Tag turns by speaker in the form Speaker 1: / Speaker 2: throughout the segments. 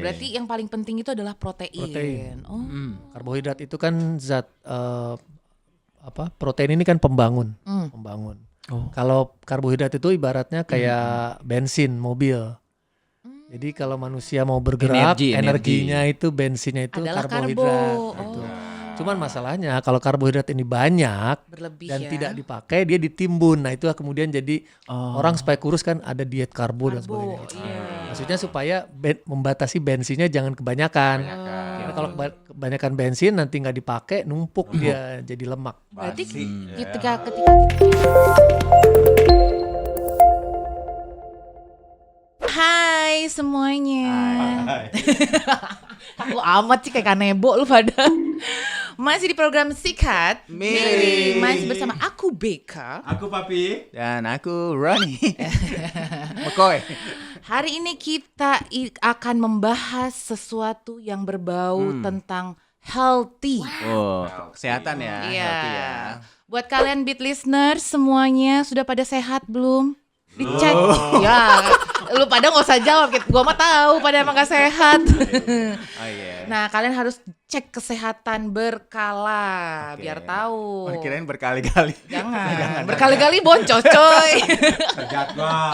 Speaker 1: berarti yang paling penting itu adalah protein. Oh.
Speaker 2: Karbohidrat itu kan zat protein ini kan pembangun. Kalau karbohidrat itu ibaratnya kayak bensin mobil. Jadi kalau manusia mau bergerak, energinya itu bensinnya itu
Speaker 1: adalah
Speaker 2: karbohidrat. Gitu. Cuman masalahnya kalau karbohidrat ini banyak
Speaker 1: berlebih
Speaker 2: dan
Speaker 1: ya.
Speaker 2: tidak dipakai, dia ditimbun. Nah itu kemudian jadi orang supaya kurus kan ada diet karbo dan sebagainya.
Speaker 1: Iya.
Speaker 2: Maksudnya supaya membatasi bensinnya jangan kebanyakan. Karena kalau kebanyakan bensin nanti nggak dipakai, numpuk dia jadi lemak.
Speaker 1: Berarti ketika Hai semuanya. Aku amat sih kayak kanebo lu pada. Masih di program Sikat
Speaker 3: Miri.
Speaker 1: Masih bersama aku Beka.
Speaker 3: Aku Papi.
Speaker 4: Dan aku Ronnie. McCoy.
Speaker 1: Hari ini kita akan membahas sesuatu yang berbau tentang healthy.
Speaker 4: Oh, kesehatan ya.
Speaker 1: Iya.
Speaker 4: Healthy ya.
Speaker 1: Buat kalian Beat listeners semuanya sudah pada sehat belum? Dicek. Ya, lu pada nggak usah jawab. Gua mah tahu pada emang gak sehat.
Speaker 4: Oh iya.
Speaker 1: Nah, kalian harus cek kesehatan berkala biar tahu.
Speaker 4: Kirain berkali-kali.
Speaker 1: Jangan. Berkali-kali boncos, coy.
Speaker 3: Terjadwal.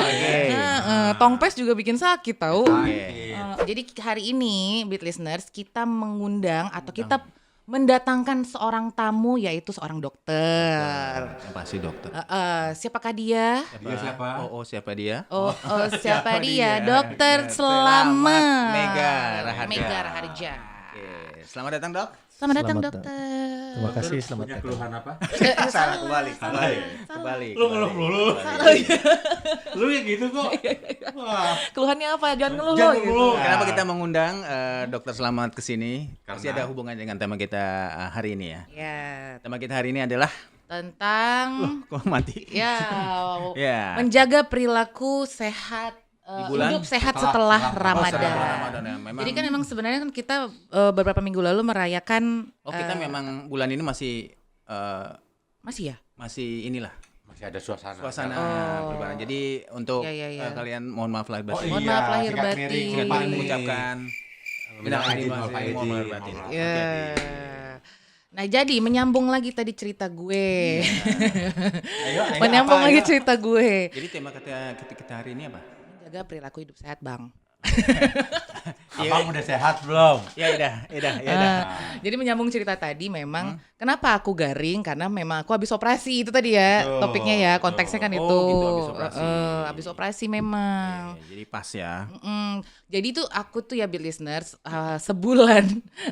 Speaker 1: Tongpes juga bikin sakit tahu.
Speaker 4: Oke.
Speaker 1: Jadi hari ini Beat listeners kita mengundang atau kita mendatangkan seorang tamu yaitu seorang dokter.
Speaker 4: Yang pasti dokter.
Speaker 1: Siapakah dia?
Speaker 3: Dia siapa?
Speaker 4: Siapa dia?
Speaker 1: Siapa dia? Dokter Selamat
Speaker 4: Mega Raharja.
Speaker 1: Mega Raharja.
Speaker 4: Oke. Selamat datang, Dok.
Speaker 1: Selamat datang
Speaker 2: Selamat
Speaker 1: dokter.
Speaker 2: Terima kasih, selamat
Speaker 3: Punya
Speaker 2: datang.
Speaker 3: keluhan apa?
Speaker 4: Salah kebalik.
Speaker 3: Lu ngeluh mulu. Lu yang gitu kok. Wah.
Speaker 1: Keluhannya apa? Jangan ngeluh
Speaker 3: Jangan
Speaker 1: gitu.
Speaker 3: ngeluh.
Speaker 4: Kenapa kita mengundang Dokter Selamat ke sini? Pasti
Speaker 3: Karena-
Speaker 4: ada hubungan dengan tema kita hari ini ya.
Speaker 1: Ya,
Speaker 4: Tema kita hari ini adalah
Speaker 1: tentang
Speaker 4: kok mati?
Speaker 1: ya
Speaker 4: Ya.
Speaker 1: menjaga perilaku sehat
Speaker 4: bulan
Speaker 1: hidup sehat setelah Ramadan.
Speaker 4: Setelah Ramadan ya. Memang.
Speaker 1: Jadi kan memang sebenarnya kan kita beberapa minggu lalu merayakan
Speaker 4: kita memang bulan ini masih
Speaker 1: masih ya?
Speaker 4: masih inilah
Speaker 3: Masih ada suasana.
Speaker 4: suasana berlebaran. Jadi untuk
Speaker 1: Iya.
Speaker 4: kalian mohon maaf lahir batin.
Speaker 1: Mohon maaf lahir
Speaker 3: sikat
Speaker 1: batin.
Speaker 3: miring,
Speaker 4: Saya paling
Speaker 3: ini.
Speaker 4: mengucapkan
Speaker 3: Minal aidin wal
Speaker 4: mohon
Speaker 3: faizin.
Speaker 4: lahir batin.
Speaker 1: Ya. Nah jadi menyambung lagi tadi cerita gue.
Speaker 3: Ayo,
Speaker 1: Menyambung
Speaker 3: apa,
Speaker 1: lagi
Speaker 3: ayo.
Speaker 1: cerita gue.
Speaker 4: Jadi tema kita hari ini apa?
Speaker 1: Menjaga perilaku hidup sehat, Bang.
Speaker 3: Abang udah sehat belum?
Speaker 4: Ya udah.
Speaker 1: Jadi menyambung cerita tadi memang kenapa aku garing karena memang aku habis operasi itu tadi ya
Speaker 3: Betul,
Speaker 1: topiknya ya konteksnya kan
Speaker 4: Oh,
Speaker 1: itu
Speaker 4: gitu, habis operasi.
Speaker 1: Habis operasi memang.
Speaker 4: Jadi pas ya.
Speaker 1: Jadi tuh aku tuh ya Beat listeners sebulan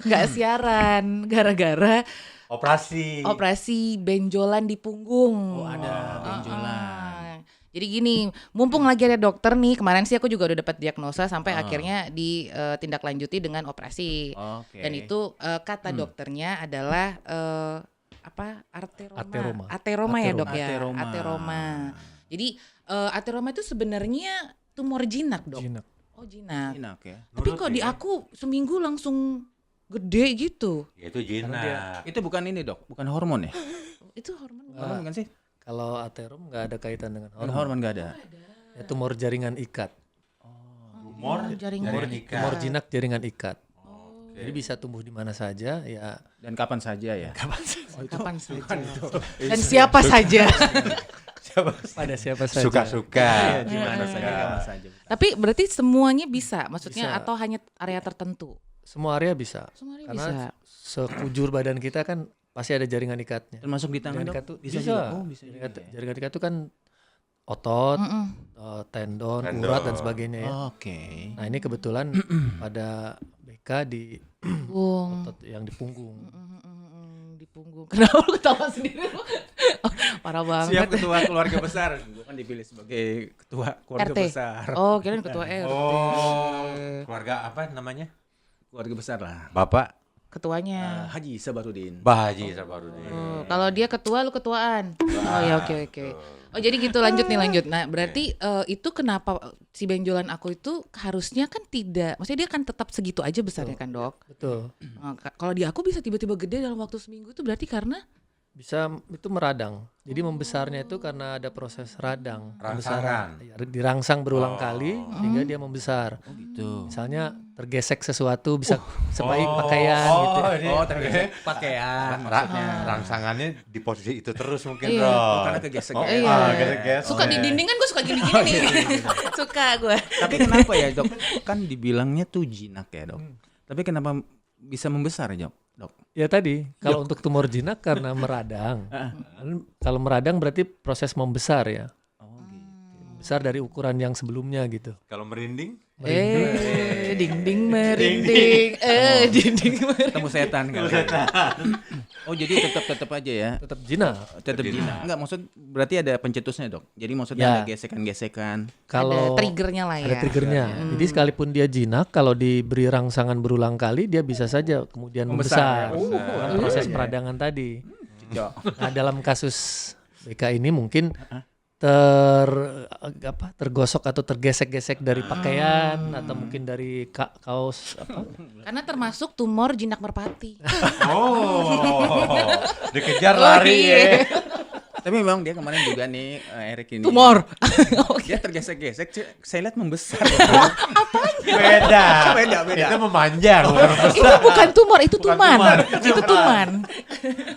Speaker 1: nggak siaran gara-gara operasi benjolan di punggung.
Speaker 4: Oh, ada benjolan.
Speaker 1: Jadi gini, mumpung lagi ada dokter nih, kemarin sih aku juga udah dapat diagnosa sampai akhirnya ditindaklanjuti dengan operasi.
Speaker 4: Oke.
Speaker 1: Dan itu kata dokternya adalah ateroma ya dok ya. Ateroma. Jadi ateroma itu sebenarnya tumor jinak dok.
Speaker 2: Jinak.
Speaker 1: Oh jinak.
Speaker 4: Enak ya.
Speaker 1: Tapi kok di aku seminggu langsung gede gitu.
Speaker 3: Ya itu jinak.
Speaker 4: Itu bukan ini, Dok, bukan hormon ya?
Speaker 1: Itu hormon.
Speaker 4: Hormon kan sih?
Speaker 2: Kalau aterom nggak ada kaitan dengan
Speaker 4: Hormon,
Speaker 2: hormon.
Speaker 4: nggak ada.
Speaker 2: Ya, tumor jaringan ikat.
Speaker 3: Tumor
Speaker 1: Jaringan
Speaker 3: ikat.
Speaker 2: Tumor jinak jaringan ikat. Jadi bisa tumbuh di mana saja ya.
Speaker 4: Dan kapan saja ya?
Speaker 1: Kapan saja. Dan siapa saja.
Speaker 2: Pada siapa saja.
Speaker 3: Suka-suka.
Speaker 4: Di mana saja, kapan saja.
Speaker 1: Tapi berarti semuanya bisa, maksudnya
Speaker 2: Bisa.
Speaker 1: atau hanya area tertentu?
Speaker 2: Semua area bisa.
Speaker 1: Semua area
Speaker 2: Karena
Speaker 1: bisa.
Speaker 2: sekujur badan kita kan pasti ada jaringan ikatnya.
Speaker 4: Termasuk di tangan,
Speaker 2: Jaringan
Speaker 4: Dok?
Speaker 2: ikat tuh
Speaker 4: Bisa
Speaker 2: bisa.
Speaker 4: juga? Oh, bisa juga
Speaker 2: Jaringan,
Speaker 4: ya.
Speaker 2: jaringan ikat tuh kan otot, tendon, urat dan sebagainya ya.
Speaker 4: Oke.
Speaker 2: Nah ini kebetulan pada BK di
Speaker 1: Punggung.
Speaker 2: otot yang di punggung.
Speaker 1: Di punggung. Kenapa lu ketawa sendiri lu? Oh, parah banget.
Speaker 4: Siap ketua keluarga besar. Gue kan dipilih sebagai ketua keluarga
Speaker 1: RT.
Speaker 4: besar.
Speaker 1: Oh, kirain ketua RT.
Speaker 3: Keluarga apa namanya?
Speaker 4: Keluarga besar lah.
Speaker 3: Bapak
Speaker 1: Ketuanya.
Speaker 4: Haji Sabarudin.
Speaker 3: Bahaji Sabarudin.
Speaker 1: Oh, kalau dia ketua lu ketuaan. Oh ya oke. Oh jadi gitu lanjut. Nah berarti itu kenapa si benjolan aku itu harusnya kan tidak, maksudnya dia kan tetap segitu aja besarnya kan dok.
Speaker 2: Betul.
Speaker 1: Kalau di aku bisa tiba-tiba gede dalam waktu seminggu itu berarti karena
Speaker 2: Bisa itu meradang. Jadi membesarnya itu karena ada proses radang,
Speaker 3: Rangsangan.
Speaker 2: pembesaran. Ya, dirangsang berulang kali sehingga dia membesar.
Speaker 4: Oh gitu.
Speaker 2: Misalnya tergesek sesuatu bisa sebaik pakaian gitu.
Speaker 3: ini
Speaker 4: tergesek pakaian maksudnya.
Speaker 3: rangsangannya di posisi itu terus mungkin,
Speaker 1: Iya.
Speaker 3: Bro.
Speaker 4: Karena kegesek.
Speaker 1: Iya.
Speaker 3: Gesek-gesek.
Speaker 1: Suka di dinding kan gue suka gini-gini nih. Suka gue.
Speaker 4: Tapi kenapa ya dok? Kan dibilangnya tuh jinak ya dok. Tapi kenapa bisa membesar ya dok?
Speaker 2: Ya tadi, kalau untuk tumor jinak karena meradang. Kalau meradang berarti proses membesar ya.
Speaker 4: Oh gitu.
Speaker 2: Besar dari ukuran yang sebelumnya gitu.
Speaker 3: Kalau merinding?
Speaker 1: Dinding merinding. Dinding merinding.
Speaker 4: Ketemu setan kan. Oh jadi tetap aja ya.
Speaker 2: Tetap jinak.
Speaker 4: Tetap jinak. Enggak maksud berarti ada pencetusnya dok. Jadi maksudnya
Speaker 2: Ya.
Speaker 4: ada gesekan-gesekan.
Speaker 1: Ada
Speaker 2: Kalau
Speaker 1: triggernya lah ya.
Speaker 2: ada triggernya. Jadi sekalipun dia jinak, kalau diberi rangsangan berulang kali, dia bisa saja kemudian membesar. Dengan proses peradangan tadi. Nah, dalam kasus BK ini mungkin tergosok atau tergesek-gesek dari pakaian atau mungkin dari kaos apa?
Speaker 1: Karena termasuk tumor jinak merpati.
Speaker 3: Dikejar lari
Speaker 1: iya.
Speaker 3: ya.
Speaker 4: Tapi memang dia kemarin juga nih Erik ini.
Speaker 1: Tumor.
Speaker 4: Dia tergesek-gesek. Saya lihat membesar.
Speaker 3: Beda.
Speaker 4: Beda.
Speaker 3: Itu memanjang.
Speaker 1: Itu bukan tumor, itu
Speaker 3: Bukan
Speaker 1: tuman.
Speaker 3: tuman.
Speaker 1: Itu tuman.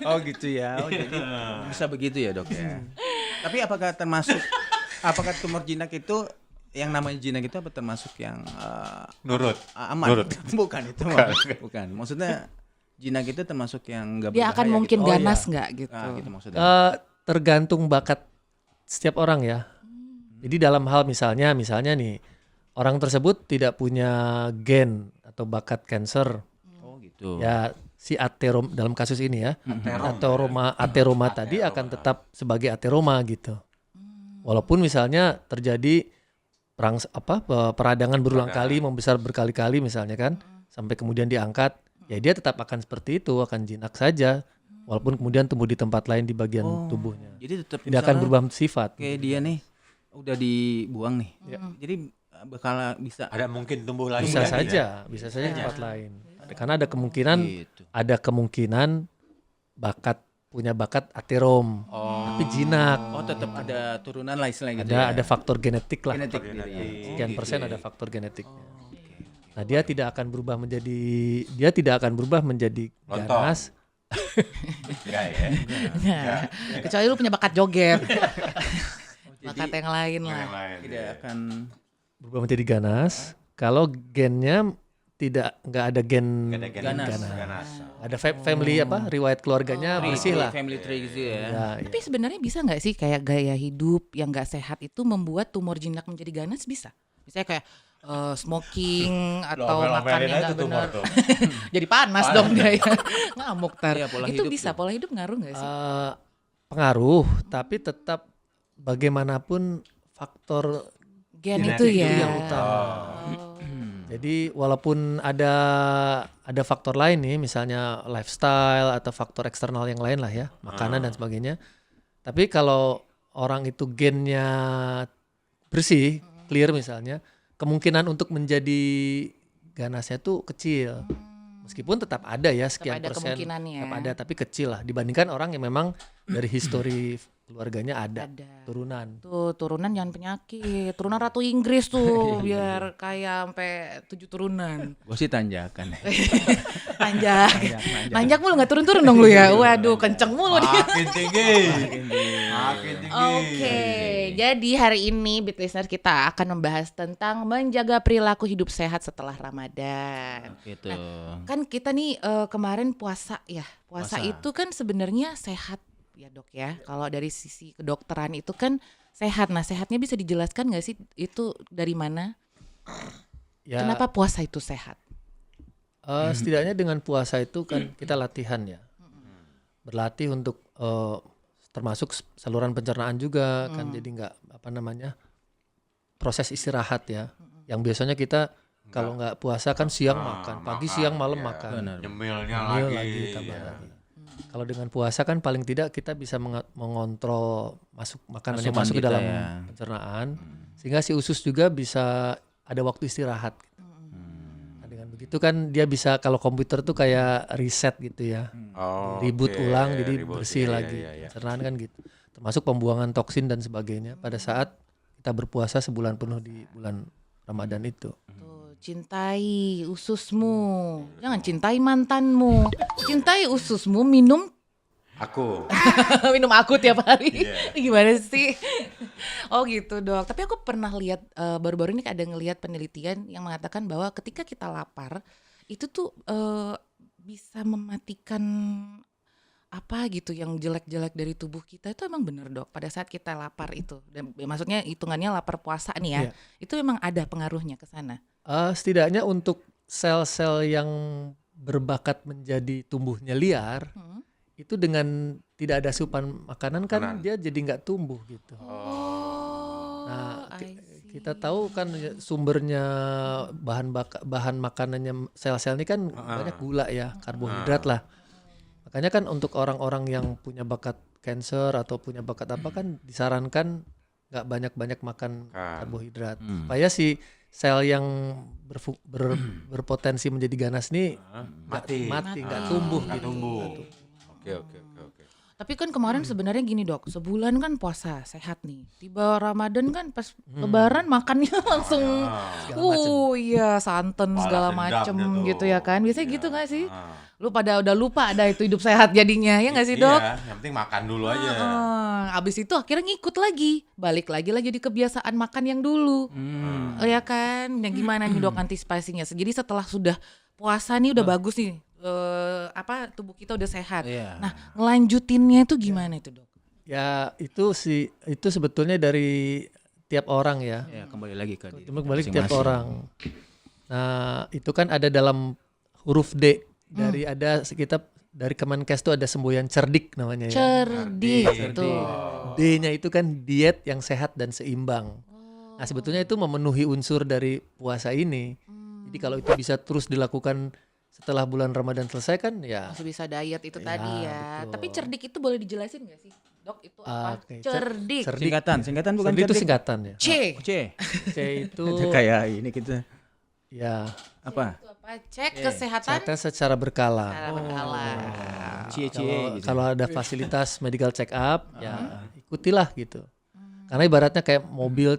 Speaker 4: Oh gitu ya. Oh jadi bisa begitu ya dok ya. Tapi apakah tumor jinak itu yang namanya jinak itu apa termasuk yang
Speaker 3: Nurut.
Speaker 4: aman?
Speaker 3: Nurut.
Speaker 4: Bukan itu. Bukan. Maksudnya jinak itu termasuk yang enggak
Speaker 1: Dia akan
Speaker 4: berbahaya
Speaker 1: mungkin
Speaker 4: gitu.
Speaker 1: ganas nggak gitu.
Speaker 4: Nah, gitu maksudnya.
Speaker 2: Tergantung bakat setiap orang ya. Jadi dalam hal misalnya nih orang tersebut tidak punya gen atau bakat cancer,
Speaker 4: Oh gitu.
Speaker 2: ya si dalam kasus ini ya, ateroma tadi akan tetap sebagai ateroma gitu. Walaupun misalnya terjadi peradangan berulang kali, membesar berkali-kali misalnya kan, sampai kemudian diangkat, ya dia tetap akan seperti itu, akan jinak saja. Walaupun kemudian tumbuh di tempat lain di bagian tubuhnya.
Speaker 4: Jadi tetap
Speaker 2: Tidak akan berubah sifat.
Speaker 4: kayak dia nih udah dibuang nih. Jadi bakal bisa
Speaker 3: Ada mungkin tumbuh lagi.
Speaker 2: Bisa
Speaker 3: kan,
Speaker 2: saja di tempat lain. Karena ada kemungkinan
Speaker 4: gitu.
Speaker 2: punya bakat aterom, tapi jinak.
Speaker 4: Oh tetap ada turunan lah istilahnya gitu.
Speaker 2: Ada faktor genetik lah.
Speaker 4: genetik gitu ya.
Speaker 2: Sekian persen ada faktor genetiknya. Nah, dia tidak akan berubah menjadi
Speaker 3: Lontong.
Speaker 2: ganas.
Speaker 3: Enggak ya.
Speaker 1: Nah, kecuali lu punya bakat joget. Bakat yang lain
Speaker 3: Yang
Speaker 1: lah.
Speaker 3: lain.
Speaker 4: Tidak akan
Speaker 2: Berubah menjadi ganas kalau gennya nggak ada gen
Speaker 3: Ganas.
Speaker 2: ada family riwayat keluarganya bersih lah.
Speaker 4: family tree gitu ya.
Speaker 2: Ya,
Speaker 1: Tapi sebenarnya bisa nggak sih kayak gaya hidup yang nggak sehat itu membuat tumor jinak menjadi ganas bisa? Misalnya kayak smoking atau makan yang nggak benar. Jadi panas dong dia ya. Ngamuk tar.
Speaker 4: Iya, pola
Speaker 1: Itu
Speaker 4: hidup
Speaker 1: bisa
Speaker 4: tuh.
Speaker 1: pola hidup ngaruh nggak sih?
Speaker 2: pengaruh, tapi tetap bagaimanapun faktor
Speaker 1: Gen
Speaker 3: genetik
Speaker 1: itu
Speaker 2: itu
Speaker 1: ya.
Speaker 2: yang utama. Jadi walaupun ada faktor lain nih, misalnya lifestyle atau faktor eksternal yang lain lah ya, makanan dan sebagainya. Tapi kalau orang itu gennya bersih, clear misalnya, kemungkinan untuk menjadi ganasnya tuh kecil. Meskipun tetap ada ya sekian
Speaker 1: ada
Speaker 2: persen,
Speaker 1: kemungkinannya.
Speaker 2: tetap ada tapi kecil lah dibandingkan orang yang memang dari histori keluarganya ada turunan.
Speaker 1: Tuh turunan jangan penyakit. Turunan Ratu Inggris tuh biar kayak sampai 7 turunan.
Speaker 4: Gue sih tanjakan.
Speaker 1: Nanjak. Nanjak mulu nggak turun-turun dong lu ya. Waduh, kenceng mulu dia.
Speaker 3: Makin tinggi. Makin tinggi.
Speaker 1: Oke, jadi hari ini Beat Listener kita akan membahas tentang menjaga perilaku hidup sehat setelah Ramadan.
Speaker 4: Gitu.
Speaker 1: Kan kita nih kemarin puasa ya. Puasa itu kan sebenarnya sehat ya dok ya. Kalau dari sisi kedokteran itu kan sehat. Nah sehatnya bisa dijelaskan nggak sih itu dari mana?
Speaker 2: Ya,
Speaker 1: Kenapa puasa itu sehat?
Speaker 2: setidaknya dengan puasa itu kan kita latihan ya. Berlatih untuk termasuk saluran pencernaan juga kan, jadi nggak proses istirahat ya. Yang biasanya kita kalau nggak puasa kan siang makan, pagi siang malam makan.
Speaker 3: Nyemilnya
Speaker 2: Nyemil
Speaker 3: lagi.
Speaker 2: tambah lagi. Kalau dengan puasa kan paling tidak kita bisa mengontrol makanan yang
Speaker 4: Asupan
Speaker 2: masuk ke
Speaker 4: kita
Speaker 2: dalam
Speaker 4: ya.
Speaker 2: pencernaan, sehingga si usus juga bisa ada waktu istirahat. Nah, dengan Dengan begitu kan dia bisa, kalau komputer tuh kayak reset gitu ya.
Speaker 3: Oh,
Speaker 2: Reboot
Speaker 3: oke,
Speaker 2: ulang jadi
Speaker 3: reboot,
Speaker 2: bersih
Speaker 3: iya,
Speaker 2: lagi.
Speaker 3: iya, iya.
Speaker 2: Pencernaan kan gitu. Termasuk pembuangan toksin dan sebagainya pada saat kita berpuasa sebulan penuh di bulan Ramadan itu.
Speaker 1: Tuh, cintai ususmu. Jangan cintai mantanmu. Cintai ususmu, minum
Speaker 3: Aku.
Speaker 1: minum aku tiap hari.
Speaker 3: Iya.
Speaker 1: Gimana sih? Oh gitu, Dok. Tapi aku pernah lihat baru-baru ini ada ngelihat penelitian yang mengatakan bahwa ketika kita lapar itu tuh bisa mematikan apa gitu yang jelek-jelek dari tubuh kita. Itu emang bener, Dok. Pada saat kita lapar itu, dan maksudnya hitungannya lapar puasa nih ya.
Speaker 2: Iya.
Speaker 1: Itu emang ada pengaruhnya ke sana.
Speaker 2: Setidaknya untuk sel-sel yang berbakat menjadi tumbuhnya liar, itu dengan tidak ada asupan makanan kan dia jadi nggak tumbuh gitu.
Speaker 1: Oh,
Speaker 2: Nah,
Speaker 1: I see.
Speaker 2: kita tahu kan sumbernya bahan makanannya sel-sel ini kan banyak gula ya, karbohidrat lah. Makanya kan untuk orang-orang yang punya bakat cancer atau punya bakat apa kan disarankan nggak banyak-banyak makan karbohidrat supaya si sel yang berpotensi menjadi ganas nih
Speaker 3: Mati.
Speaker 2: nggak tumbuh
Speaker 3: Nggak
Speaker 2: gitu.
Speaker 3: tumbuh.
Speaker 2: Nggak tumbuh.
Speaker 3: Oke.
Speaker 1: Tapi kan kemarin sebenarnya gini, Dok, sebulan kan puasa sehat nih. Tiba Ramadan kan pas Lebaran makannya langsung, iya santan
Speaker 3: Balas
Speaker 1: segala
Speaker 3: dendam
Speaker 1: macem
Speaker 3: gitu.
Speaker 1: gitu ya kan. Biasanya
Speaker 3: Iya.
Speaker 1: gitu gak sih? Lu pada udah lupa ada itu hidup sehat jadinya, ya gak sih, Dok?
Speaker 3: Iya, yang penting makan dulu aja.
Speaker 1: Abis itu akhirnya ngikut lagi, balik lagi lah jadi kebiasaan makan yang dulu, ya kan? Yang gimana nih, Dok, antisipasinya? Jadi setelah sudah puasa nih udah bagus nih, tubuh kita udah sehat.
Speaker 4: Iya.
Speaker 1: Nah, ngelanjutinnya itu gimana itu, Dok?
Speaker 2: Ya itu sebetulnya dari tiap orang ya.
Speaker 4: Ya, kembali lagi ke diri
Speaker 2: Cuma kembali ke tiap
Speaker 4: masing-masing.
Speaker 2: orang. Nah itu kan ada dalam huruf D dari Kemenkes itu ada semboyan cerdik namanya ya.
Speaker 1: Cerdik tuh.
Speaker 2: D-nya itu kan diet yang sehat dan seimbang. Nah sebetulnya itu memenuhi unsur dari puasa ini. Jadi kalau itu bisa terus dilakukan setelah bulan Ramadan selesai kan ya.
Speaker 1: Masih bisa diet itu
Speaker 2: Ya,
Speaker 1: tadi ya.
Speaker 2: betul.
Speaker 1: Tapi cerdik itu boleh dijelasin gak sih, Dok? Itu apa?
Speaker 2: Oke,
Speaker 1: Cerdik.
Speaker 4: Singkatan bukan
Speaker 2: Cerdik itu
Speaker 4: cerdik.
Speaker 2: singkatan ya.
Speaker 1: C.
Speaker 4: C.
Speaker 2: C itu
Speaker 4: Kayak ini kita
Speaker 2: ya
Speaker 4: apa?
Speaker 1: Itu apa? Cek kesehatan
Speaker 2: kesehatan secara berkala.
Speaker 1: secara berkala.
Speaker 4: Cie-cie gitu.
Speaker 2: Kalau ada fasilitas medical check up ya ikutilah gitu. Karena ibaratnya kayak mobil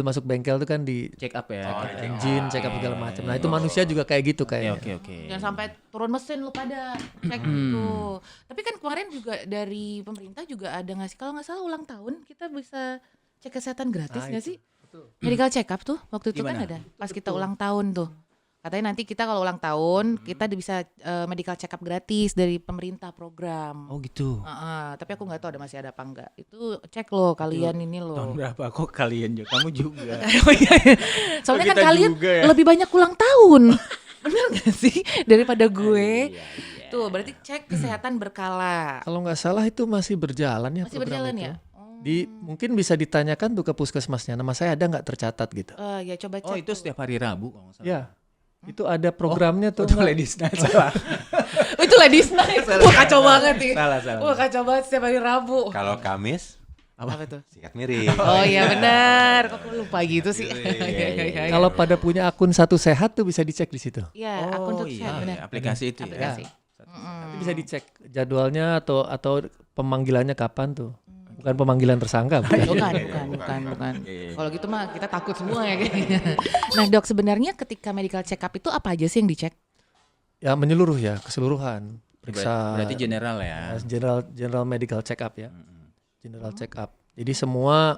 Speaker 2: masuk bengkel itu kan di
Speaker 4: Check up ya.
Speaker 2: engine check up segala macam. Nah itu manusia juga kayak gitu kayaknya.
Speaker 4: Oke.
Speaker 1: Jangan sampai turun mesin lu pada cek gitu. Tapi kan kemarin juga dari pemerintah juga ada nggak sih, kalau nggak salah ulang tahun kita bisa cek kesehatan gratis nggak sih? Medical check up tuh waktu itu kan
Speaker 4: Gimana?
Speaker 1: ada pas kita ulang tahun tuh. Katanya nanti kita kalau ulang tahun kita bisa medical check up gratis dari pemerintah program.
Speaker 4: Oh gitu.
Speaker 1: Tapi aku nggak tahu masih ada apa enggak. Itu cek loh kalian ini loh.
Speaker 4: Tahun berapa kok kalian juga? Kamu juga.
Speaker 1: Soalnya kan
Speaker 4: Kita
Speaker 1: kalian
Speaker 4: juga ya.
Speaker 1: lebih banyak ulang tahun. Bener gak sih daripada gue? Tuh berarti cek kesehatan berkala.
Speaker 2: Kalau nggak salah itu masih berjalan ya
Speaker 1: Masih
Speaker 2: program
Speaker 1: berjalan
Speaker 2: itu.
Speaker 1: ya?
Speaker 2: Mungkin bisa ditanyakan tuh ke puskesmasnya. Nama saya ada nggak tercatat gitu?
Speaker 1: Ya coba cek.
Speaker 4: Oh itu setiap hari Rabu kalau nggak salah.
Speaker 2: Ya. Itu ada programnya tuh.
Speaker 4: Itu ladies night salah.
Speaker 1: Oh, itu ladies night. Wah kacau banget nih.
Speaker 4: Salah.
Speaker 1: Wah kacau banget setiap hari Rabu.
Speaker 3: Kalau Kamis
Speaker 1: Apa tuh?
Speaker 3: sikat miring.
Speaker 1: Oh iya benar. Kok aku lupa gitu sih?
Speaker 3: Iya.
Speaker 2: Kalau pada punya akun Satu Sehat tuh bisa dicek di situ.
Speaker 1: Iya, akun
Speaker 4: iya,
Speaker 1: sukses benar.
Speaker 4: aplikasi itu ya.
Speaker 1: Aplikasi.
Speaker 2: Nanti bisa dicek jadwalnya atau pemanggilannya kapan tuh. Bukan pemanggilan tersangka.
Speaker 1: Bukan. Kalau gitu mah kita takut semua ya kayaknya. Nah, Dok, sebenarnya ketika medical check up itu apa aja sih yang dicek?
Speaker 2: Ya menyeluruh ya, keseluruhan. Periksa
Speaker 4: Berarti general ya.
Speaker 2: general medical check up ya. General check up. Jadi semua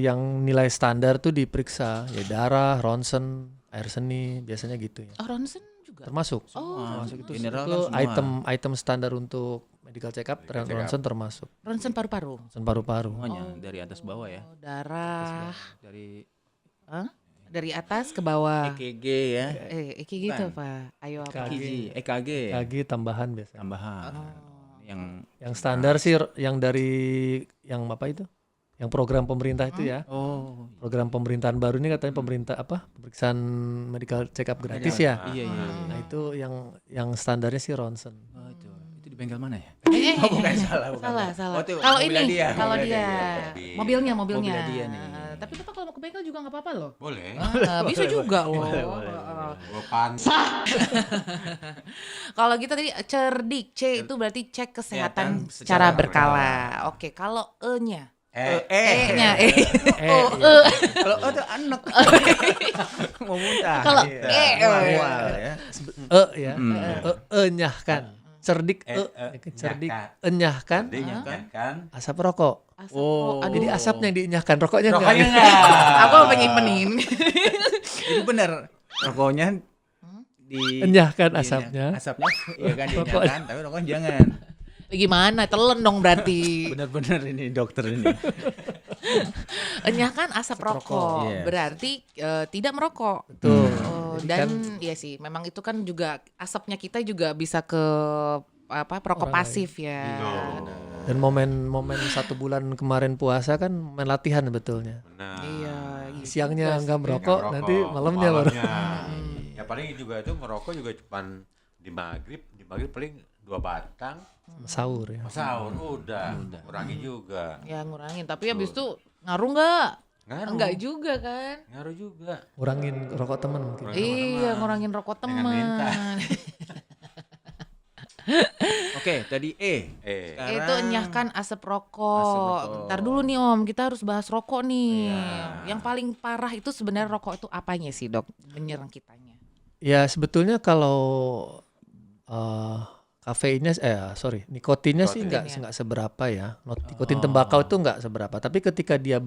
Speaker 2: yang nilai standar tuh diperiksa, ya darah, ronsen, air seni, biasanya gitu ya.
Speaker 1: Oh, ronsen juga.
Speaker 2: Termasuk.
Speaker 1: Oh,
Speaker 2: Termasuk itu
Speaker 4: general
Speaker 2: itu
Speaker 4: kan semua.
Speaker 2: item standar untuk medical check up, ronsen termasuk.
Speaker 1: ronsen paru-paru.
Speaker 2: Ronsen paru-paru.
Speaker 4: Semuanya dari atas bawah ya.
Speaker 1: Oh, darah.
Speaker 4: Dari
Speaker 1: Hah? Dari atas ke bawah.
Speaker 4: EKG ya.
Speaker 1: EKG gitu apa? Ayo apa?
Speaker 4: EKG.
Speaker 2: Lagi tambahan biasanya.
Speaker 4: Tambahan.
Speaker 2: Yang standar sih yang dari yang apa itu? Yang program pemerintah itu ya.
Speaker 4: Oh.
Speaker 2: Program pemerintahan baru ini katanya pemerintah pemeriksaan medical check up gratis ya.
Speaker 4: Iya.
Speaker 2: Nah itu yang standarnya sih ronsen.
Speaker 4: Oh, itu di bengkel mana ya?
Speaker 1: Bukan
Speaker 4: salah.
Speaker 1: Salah.
Speaker 4: Oh, itu
Speaker 1: Kalau
Speaker 4: mobilnya
Speaker 1: ini,
Speaker 4: dia,
Speaker 1: kalau
Speaker 4: mobilnya
Speaker 1: dia,
Speaker 3: dia.
Speaker 1: mobilnya.
Speaker 4: Mobilnya dia nih.
Speaker 1: Tapi Bapak kalau mau ke bengkel juga nggak apa-apa loh.
Speaker 3: Boleh.
Speaker 1: Bisa juga loh.
Speaker 3: Gua pantas.
Speaker 1: Kalau kita tadi cerdik, C itu berarti cek kesehatan
Speaker 4: Kesehatan
Speaker 1: secara
Speaker 4: secara
Speaker 1: berkala. Oke, kalau E-nya.
Speaker 2: iya.
Speaker 1: E-nya.
Speaker 4: Kalau ada anak mau muntah.
Speaker 1: Kalau
Speaker 4: Mual ya.
Speaker 2: Ya. Enyahkan. Cerdik cerdik enyahkan
Speaker 3: Kan?
Speaker 2: asap rokok.
Speaker 4: Oh.
Speaker 1: Aduh.
Speaker 2: Jadi asapnya yang dienyahkan, rokoknya
Speaker 3: Rokoknya
Speaker 2: enggak.
Speaker 3: enggak.
Speaker 1: Aku pengen.
Speaker 4: Itu benar. Rokoknya
Speaker 2: Enyahkan asapnya.
Speaker 4: Asapnya iya kan
Speaker 2: Rokok.
Speaker 4: dinyalakan, tapi rokoknya jangan.
Speaker 1: Gimana? Telan dong berarti.
Speaker 4: Benar-benar ini dokter ini.
Speaker 1: Enyahkan asap rokok.
Speaker 4: Yes.
Speaker 1: Berarti tidak merokok.
Speaker 2: Betul. Jadi
Speaker 1: Dan
Speaker 2: kan
Speaker 1: ya sih, memang itu kan juga asapnya kita juga bisa ke perokok
Speaker 2: Orang
Speaker 1: pasif ya.
Speaker 2: dan momen 1 bulan kemarin puasa kan main latihan sebetulnya.
Speaker 3: Benar.
Speaker 1: Iya.
Speaker 2: Siangnya enggak
Speaker 3: Nggak
Speaker 2: merokok, nanti malamnya baru.
Speaker 3: Ya paling juga itu merokok juga cuman di maghrib paling 2 batang.
Speaker 2: Sahur ya.
Speaker 3: Sahur udah. Kurangi juga.
Speaker 1: Ya ngurangin, tapi habis itu ngaruh nggak?
Speaker 3: Ngaruh.
Speaker 1: Enggak juga kan?
Speaker 3: Ngaruh juga.
Speaker 2: Kurangin rokok teman mungkin.
Speaker 1: Iya, ngurangin rokok
Speaker 3: Jangan minta.
Speaker 1: teman.
Speaker 4: Oke, tadi E.
Speaker 3: Sekarang
Speaker 1: Itu enyahkan asap rokok.
Speaker 4: Asap rokok.
Speaker 1: Ntar dulu nih Om, kita harus bahas rokok nih.
Speaker 3: Iya.
Speaker 1: Yang paling parah itu sebenarnya rokok itu apanya sih Dok? Menyerang kitanya.
Speaker 2: Ya sebetulnya kalau kafeinnya nikotinnya sih
Speaker 1: Nikotinnya.
Speaker 2: nggak seberapa ya. Nikotin tembakau itu nggak seberapa. Tapi ketika dia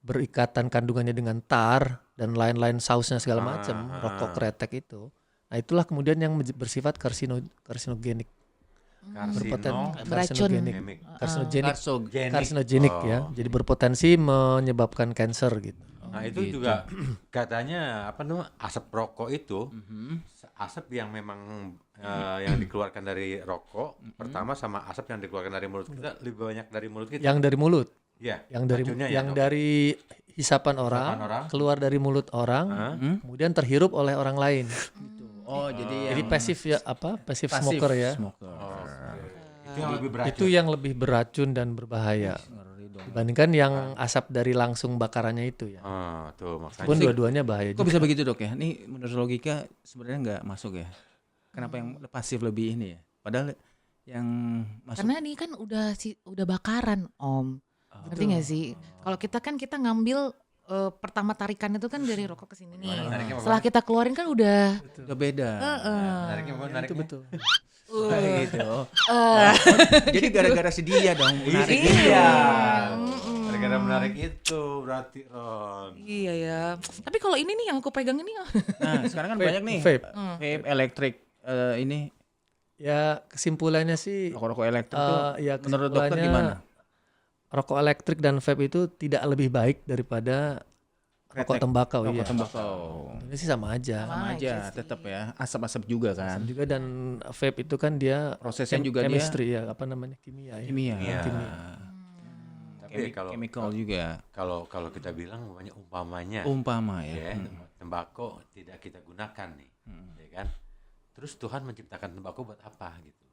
Speaker 2: berikatan kandungannya dengan tar dan lain-lain sausnya segala macam, rokok kretek itu. Nah itulah kemudian yang bersifat karsinogenik,
Speaker 1: Beracun.
Speaker 2: karsinogenik,
Speaker 3: Karsogenik.
Speaker 2: karsinogenik ya. Jadi berpotensi menyebabkan kanker gitu.
Speaker 3: Nah itu juga katanya asap rokok itu asap yang memang yang dikeluarkan dari rokok pertama sama asap yang dikeluarkan dari mulut kita lebih banyak dari mulut kita.
Speaker 2: Yang dari mulut,
Speaker 3: Ya,
Speaker 2: yang dari
Speaker 3: racunnya ya,
Speaker 2: yang
Speaker 3: Dok.
Speaker 2: dari hisapan orang,
Speaker 3: orang.
Speaker 2: keluar dari mulut orang, kemudian terhirup oleh orang lain.
Speaker 4: Oh, jadi
Speaker 2: Jadi pasif ya pasif smoker ya.
Speaker 3: Itu yang lebih beracun.
Speaker 2: Itu yang lebih beracun dan berbahaya dibandingkan yang asap dari langsung bakarannya itu ya.
Speaker 3: Tuh makanya.
Speaker 2: Pun dua-duanya bahaya
Speaker 4: Kok
Speaker 2: juga.
Speaker 4: bisa begitu dok ya? Ini menurut logika sebenarnya nggak masuk ya. Kenapa yang pasif lebih ini ya? Padahal yang masuk
Speaker 1: Karena ini kan udah bakaran Om. Ngerti nggak sih? Kalau kita ngambil pertama tarikan itu kan dari rokok ke sini nih.
Speaker 3: nariknya apa?
Speaker 1: Setelah kita keluarin kan udah
Speaker 4: udah beda.
Speaker 3: Nariknya apa?
Speaker 2: Itu
Speaker 3: Nariknya?
Speaker 2: betul.
Speaker 4: Gitu. Jadi gara-gara si dia dong menarik.
Speaker 3: Iya. Gara-gara menarik itu berarti Ron.
Speaker 1: Iya ya. Tapi kalau ini nih yang aku pegang ini
Speaker 4: Nah, sekarang kan banyak nih.
Speaker 2: Vape.
Speaker 4: Vape elektrik ini
Speaker 2: Ya kesimpulannya sih
Speaker 4: rokok-rokok elektrik tuh
Speaker 2: ya
Speaker 4: menurut dokter
Speaker 2: kesimpulannya,
Speaker 4: gimana?
Speaker 2: rokok elektrik dan vape itu tidak lebih baik daripada rokok
Speaker 4: Kretek.
Speaker 2: tembakau
Speaker 4: Rokok
Speaker 2: ya.
Speaker 4: tembakau.
Speaker 2: Ini sih sama aja.
Speaker 4: Sama aja
Speaker 1: sih.
Speaker 4: tetap ya, asap-asap juga kan.
Speaker 2: Juga dan vape itu kan dia
Speaker 4: Prosesnya juga dia
Speaker 2: chemistry ya, apa namanya kimia ya.
Speaker 4: kimia.
Speaker 3: Iya.
Speaker 2: Kimia.
Speaker 3: Tapi kalau
Speaker 4: chemical juga.
Speaker 3: kalau kita bilang umpamanya
Speaker 4: Umpama ya.
Speaker 3: ya, tembakau tidak kita gunakan nih, ya kan? Terus Tuhan menciptakan tembakau buat apa gitu?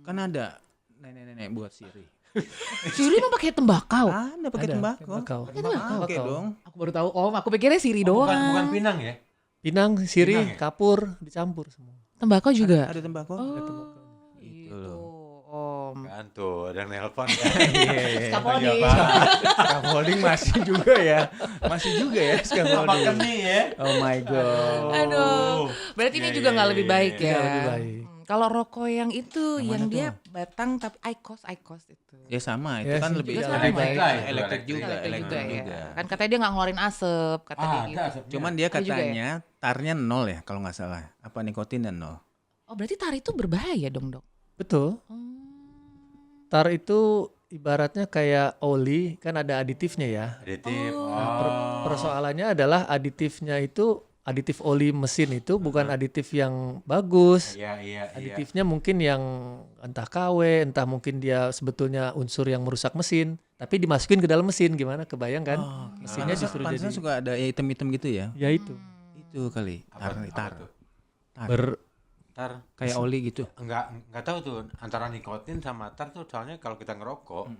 Speaker 4: Kan ada nenek-nenek buat siri.
Speaker 1: Siri mau pakai tembakau.
Speaker 4: Ada pakai
Speaker 2: Ada,
Speaker 4: tembakau.
Speaker 2: tembakau.
Speaker 4: Tembakau. Oke dong.
Speaker 1: Aku baru tahu Om, aku pikirnya siri doang.
Speaker 3: Bukan pinang ya?
Speaker 2: Pinang, sirih,
Speaker 3: Pinang ya?
Speaker 2: kapur dicampur semua.
Speaker 1: Tembakau juga.
Speaker 4: Ada tembakau.
Speaker 1: Gitu
Speaker 4: loh.
Speaker 1: Om.
Speaker 3: Kan tuh ada yang nelpon kan?
Speaker 1: Scaffolding.
Speaker 4: Scaffolding masih juga ya. Masih juga ya scaffolding.
Speaker 3: nih ya?
Speaker 4: Oh my god.
Speaker 1: Aduh. Berarti ini
Speaker 3: Iya,
Speaker 1: juga
Speaker 3: iya,
Speaker 1: nggak
Speaker 3: iya,
Speaker 1: lebih
Speaker 3: iya,
Speaker 1: baik
Speaker 2: iya.
Speaker 1: ya.
Speaker 2: Nggak lebih baik.
Speaker 1: Kalau rokok yang itu,
Speaker 4: mana
Speaker 1: yang dia batang tapi IQOS itu.
Speaker 4: Ya sama, itu
Speaker 2: Ya,
Speaker 4: kan
Speaker 2: sih,
Speaker 4: lebih
Speaker 1: juga sama.
Speaker 4: elektrik,
Speaker 3: Elektrik
Speaker 4: elektrik
Speaker 3: juga,
Speaker 4: juga, elektrik
Speaker 1: ya.
Speaker 4: juga.
Speaker 1: Kan katanya dia nggak ngeluarin asap, kata dia gitu.
Speaker 3: asapnya.
Speaker 4: Cuman dia
Speaker 1: Ada juga
Speaker 4: katanya tarnya 0 ya kalau nggak salah. Apa nikotinnya 0?
Speaker 1: Oh berarti tar itu berbahaya dong dok?
Speaker 2: Betul. Tar itu ibaratnya kayak oli, kan ada aditifnya ya.
Speaker 3: Aditif.
Speaker 2: Persoalannya adalah aditifnya itu aditif oli mesin itu bukan aditif yang bagus.
Speaker 3: Iya.
Speaker 2: Aditifnya mungkin yang entah KW, entah mungkin dia sebetulnya unsur yang merusak mesin, tapi dimasukin ke dalam mesin, gimana? Kebayang kan? Mesinnya justru jadi
Speaker 4: Pantesan suka ada item-item gitu ya.
Speaker 2: ya itu.
Speaker 4: Itu kali. Tar.
Speaker 3: tuh? Tar
Speaker 4: Kayak oli gitu.
Speaker 3: enggak tahu tuh antara nikotin sama tar tuh soalnya kalau kita ngerokok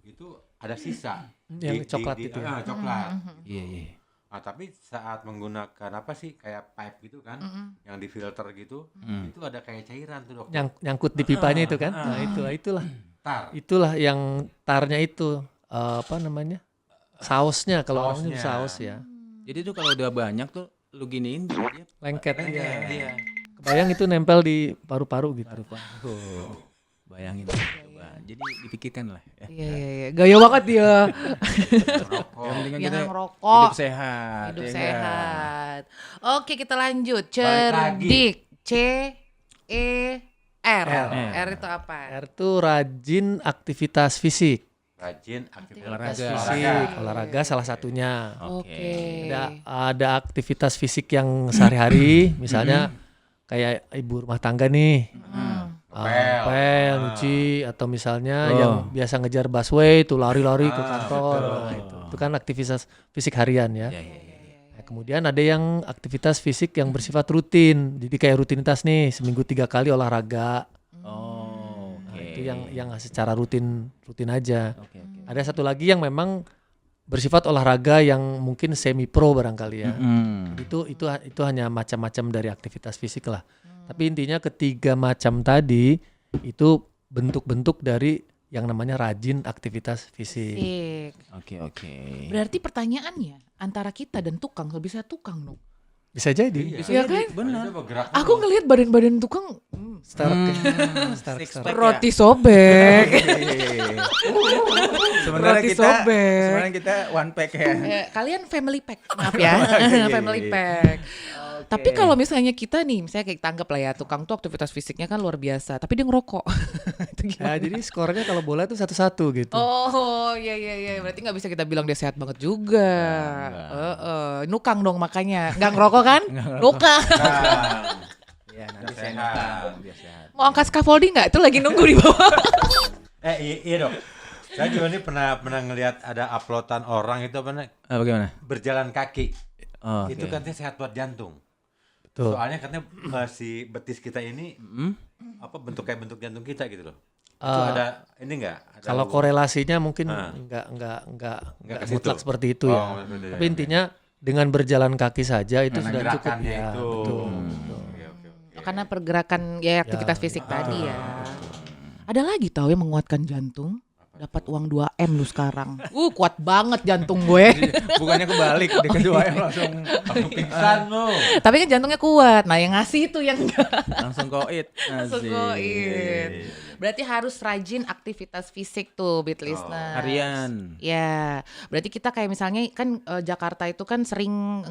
Speaker 3: itu ada sisa
Speaker 2: Yang coklat itu ya.
Speaker 3: coklat.
Speaker 4: Iya, iya.
Speaker 3: Nah, tapi saat menggunakan apa sih kayak pipe gitu kan, yang difilter gitu, itu ada kayak cairan tuh dokter.
Speaker 2: Nyangkut di pipanya itu kan. Nah,
Speaker 3: Tar.
Speaker 2: itulah yang tarnya itu apa namanya? Sausnya kalau orang
Speaker 3: Sausnya.
Speaker 2: saus ya.
Speaker 4: Jadi tuh kalau udah banyak tuh lu giniin dia
Speaker 2: Lengket.
Speaker 3: Iya.
Speaker 2: Kebayang itu nempel di paru-paru gitu.
Speaker 4: paru-paru. Bayangin coba. Jadi dipikirkan lah ya.
Speaker 1: Iya. Gaya banget dia.
Speaker 3: Rokok.
Speaker 4: Yang penting kan
Speaker 1: Yang
Speaker 4: kita
Speaker 1: ngerokok.
Speaker 4: hidup sehat.
Speaker 1: Hidup
Speaker 4: ya
Speaker 1: sehat. Oke, kita lanjut.
Speaker 3: Balik lagi.
Speaker 1: Cerdik. C-E-R.
Speaker 2: R.
Speaker 1: R itu apa?
Speaker 2: R itu rajin aktivitas fisik.
Speaker 3: Rajin aktivitas
Speaker 4: Olahraga.
Speaker 2: Fisik, olahraga salah satunya.
Speaker 1: Oke.
Speaker 2: Ada aktivitas fisik yang sehari-hari, misalnya kayak ibu rumah tangga nih. Ngepel, nyuci, atau misalnya yang biasa ngejar busway itu lari-lari ke kantor. Nah, itu kan aktivitas fisik harian ya.
Speaker 4: Iya, iya, iya.
Speaker 2: Nah, kemudian ada yang aktivitas fisik yang bersifat rutin. Jadi kayak rutinitas nih, seminggu 3 kali olahraga.
Speaker 4: Oh, oke.
Speaker 2: Nah, itu yang secara rutin aja.
Speaker 4: Oke, oke.
Speaker 2: Ada satu lagi yang memang bersifat olahraga yang mungkin semi pro barangkali ya. Itu hanya macam-macam dari aktivitas fisik lah. Tapi intinya ketiga macam tadi itu bentuk-bentuk dari yang namanya rajin aktivitas fisik.
Speaker 1: Sik.
Speaker 4: Oke, oke.
Speaker 1: Berarti pertanyaannya antara kita dan tukang lebih saya tukang dong.
Speaker 2: Bisa jadi.
Speaker 1: Iya kan?
Speaker 4: Benar.
Speaker 1: Aku ngelihat badan-badan tukang
Speaker 2: Stark.
Speaker 1: roti sobek.
Speaker 4: Sebenarnya
Speaker 1: Roti
Speaker 4: kita
Speaker 1: sobek.
Speaker 4: sebenarnya kita one pack ya.
Speaker 1: Kalian family pack, maaf ya, family pack. Tapi kalau misalnya kita nih, misalnya kayak kita anggap lah ya, tukang tuh aktivitas fisiknya kan luar biasa, tapi dia ngerokok. Itu
Speaker 2: Nah,
Speaker 1: gimana?
Speaker 2: jadi skornya kalau bola tuh 1-1 gitu.
Speaker 1: Oh iya, berarti nggak bisa kita bilang dia sehat banget juga. Nukang dong makanya, nggak ngerokok kan? Nukang.
Speaker 4: Iya, nanti saya
Speaker 3: Sehat.
Speaker 4: nukang, biar sehat.
Speaker 1: Mau angkat scaffolding nggak? Itu lagi nunggu di bawah.
Speaker 3: Iya dok. Saya juga nih pernah ngelihat ada uploadan orang itu
Speaker 4: Bagaimana?
Speaker 3: berjalan kaki.
Speaker 4: Oh,
Speaker 3: Itu
Speaker 4: oke.
Speaker 3: katanya sehat buat jantung.
Speaker 2: Tuh.
Speaker 3: Soalnya katanya si betis kita ini apa bentuk jantung kita gitu loh. Itu ada ini enggak?
Speaker 2: Kalau korelasinya mungkin
Speaker 3: Nggak
Speaker 2: enggak
Speaker 3: ke situ.
Speaker 2: mutlak seperti itu
Speaker 3: Oh,
Speaker 2: ya.
Speaker 3: seperti itu,
Speaker 2: Tapi
Speaker 3: ya.
Speaker 2: intinya dengan berjalan kaki saja itu
Speaker 3: Karena
Speaker 2: sudah cukup
Speaker 3: gerakannya
Speaker 2: ya.
Speaker 3: itu.
Speaker 2: Betul.
Speaker 3: Oke.
Speaker 1: Karena pergerakan ya aktivitas fisik tadi ya. Ada lagi tahu yang menguatkan jantung? Dapat uang 2M lu sekarang. Kuat banget jantung gue.
Speaker 4: Bukannya kebalik, di kedua yang langsung
Speaker 3: Pingsan lo.
Speaker 1: Tapi kan jantungnya kuat. Nah, yang ngasih itu yang enggak.
Speaker 4: langsung koit.
Speaker 1: Langsung
Speaker 4: Asik.
Speaker 1: goit. Berarti harus rajin aktivitas fisik tuh, Beat Listeners.
Speaker 4: Harian.
Speaker 1: Ya, berarti kita kayak misalnya kan Jakarta itu kan sering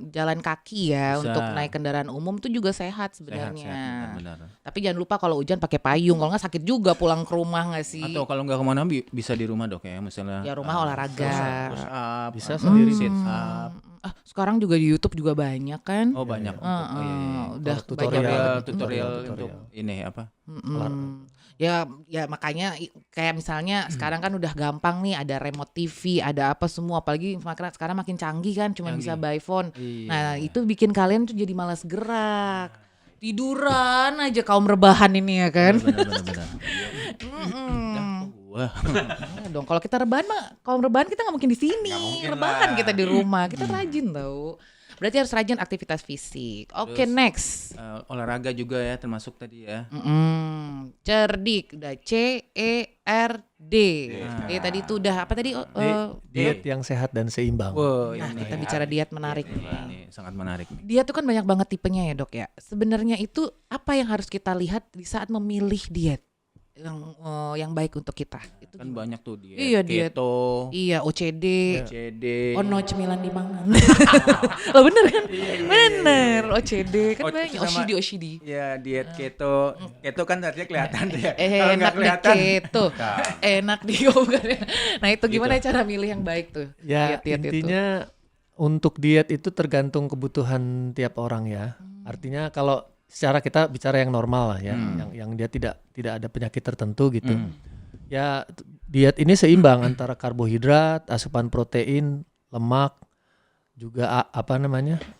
Speaker 1: jalan kaki ya
Speaker 4: Bisa.
Speaker 1: untuk naik kendaraan umum tuh juga sehat
Speaker 4: Sehat,
Speaker 1: sebenarnya.
Speaker 4: sehat, benar.
Speaker 1: Tapi jangan lupa kalau hujan pakai payung, kalau nggak sakit juga pulang ke rumah nggak sih?
Speaker 4: Atau kalau nggak kemana bisa di rumah dok ya, misalnya.
Speaker 1: Ya rumah olahraga.
Speaker 4: Push up,
Speaker 2: Bisa sendiri.
Speaker 4: sit up.
Speaker 1: Sekarang juga di YouTube juga banyak kan?
Speaker 4: Oh banyak. Iya.
Speaker 1: Udah
Speaker 2: Tutorial.
Speaker 1: banyak banget.
Speaker 4: Tutorial untuk ini apa?
Speaker 1: Ya makanya kayak misalnya sekarang kan udah gampang nih, ada remote TV, ada apa semua, apalagi sekarang makin canggih kan, cuma bisa by phone.
Speaker 4: Iya.
Speaker 1: Nah itu bikin kalian tuh jadi malas gerak, tiduran aja kaum rebahan ini ya kan.
Speaker 4: Benar. Wah.
Speaker 1: Ya dong, kalau kita rebahan mah kaum rebahan kita nggak mungkin di sini,
Speaker 3: Nggak mungkin
Speaker 1: rebahan
Speaker 3: lah.
Speaker 1: kita di rumah, kita rajin tau. Berarti harus rajin aktivitas fisik. Oke, next.
Speaker 4: Olahraga juga ya termasuk tadi ya.
Speaker 1: Cerdik udah CERD. Tadi itu udah apa tadi?
Speaker 2: Diet yang sehat dan seimbang.
Speaker 4: Wah,
Speaker 1: Nah,
Speaker 4: ini
Speaker 1: kita bicara diet menarik.
Speaker 4: ini sangat menarik.
Speaker 1: Diet tuh kan banyak banget tipenya ya, Dok ya. Sebenarnya itu apa yang harus kita lihat di saat memilih diet yang baik untuk kita? Itu
Speaker 4: Kan banyak tuh diet.
Speaker 1: Iya, diet.
Speaker 4: Keto,
Speaker 1: Iya, OCD.
Speaker 4: CD.
Speaker 1: Ono cemilan dimangan. Lo bener kan? Bener, OCD kan banyak. OCD.
Speaker 4: Ya diet keto. Keto kan artinya kelihatan tuh ya. Kalau
Speaker 1: Enak
Speaker 4: nggak
Speaker 1: di
Speaker 4: kelihatan.
Speaker 1: keto. Enak di bukan ya. Nah itu gimana cara milih yang baik tuh?
Speaker 2: Ya
Speaker 1: Diet-diet itu.
Speaker 2: intinya untuk diet itu tergantung kebutuhan tiap orang ya. Artinya kalau secara kita bicara yang normal lah ya, yang dia tidak ada penyakit tertentu gitu. Ya diet ini seimbang antara karbohidrat, asupan protein, lemak, juga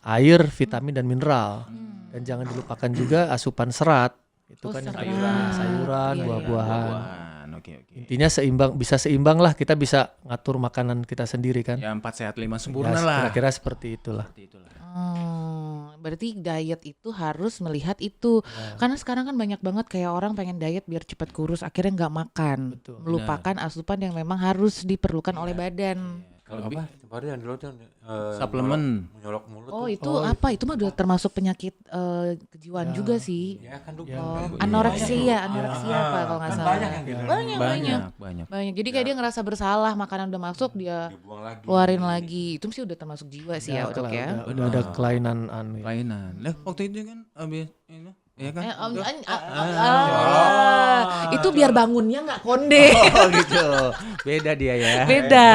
Speaker 2: air, vitamin dan mineral. Dan jangan dilupakan juga asupan serat. Itu kan yang
Speaker 1: serat.
Speaker 2: sayuran,
Speaker 1: Iya,
Speaker 2: buah-buahan.
Speaker 4: Oke.
Speaker 2: Intinya bisa seimbang lah, kita bisa ngatur makanan kita sendiri kan.
Speaker 4: Ya 4 sehat 5
Speaker 2: Ya,
Speaker 4: sempurna lah.
Speaker 2: kira-kira seperti itulah.
Speaker 1: Berarti diet itu harus melihat itu. Karena sekarang kan banyak banget kayak orang pengen diet biar cepat kurus, akhirnya nggak makan.
Speaker 2: Betul.
Speaker 1: Melupakan asupan yang memang harus diperlukan oleh badan.
Speaker 3: Kalau apa? Kemarin yang dulu tuh
Speaker 4: Suplemen.
Speaker 3: menyolok mulut.
Speaker 1: Oh itu apa? Itu mah udah termasuk penyakit kejiwaan juga sih.
Speaker 3: Ya kan lu
Speaker 1: Anoreksia apa kalau nggak salah.
Speaker 3: Banyak yang gitu.
Speaker 4: Banyak.
Speaker 1: Banyak. Jadi kayak dia ngerasa bersalah, makanan udah masuk dia
Speaker 3: Dibuang lagi.
Speaker 1: keluarin lagi. Itu sih udah termasuk jiwa sih ya, Dok ya.
Speaker 2: Udah ada kelainan
Speaker 4: Lainan. Lah waktu itu kan habis ini ya kan?
Speaker 1: Itu biar bangunnya nggak konde.
Speaker 4: Oh gitu. Beda dia ya.
Speaker 1: Beda.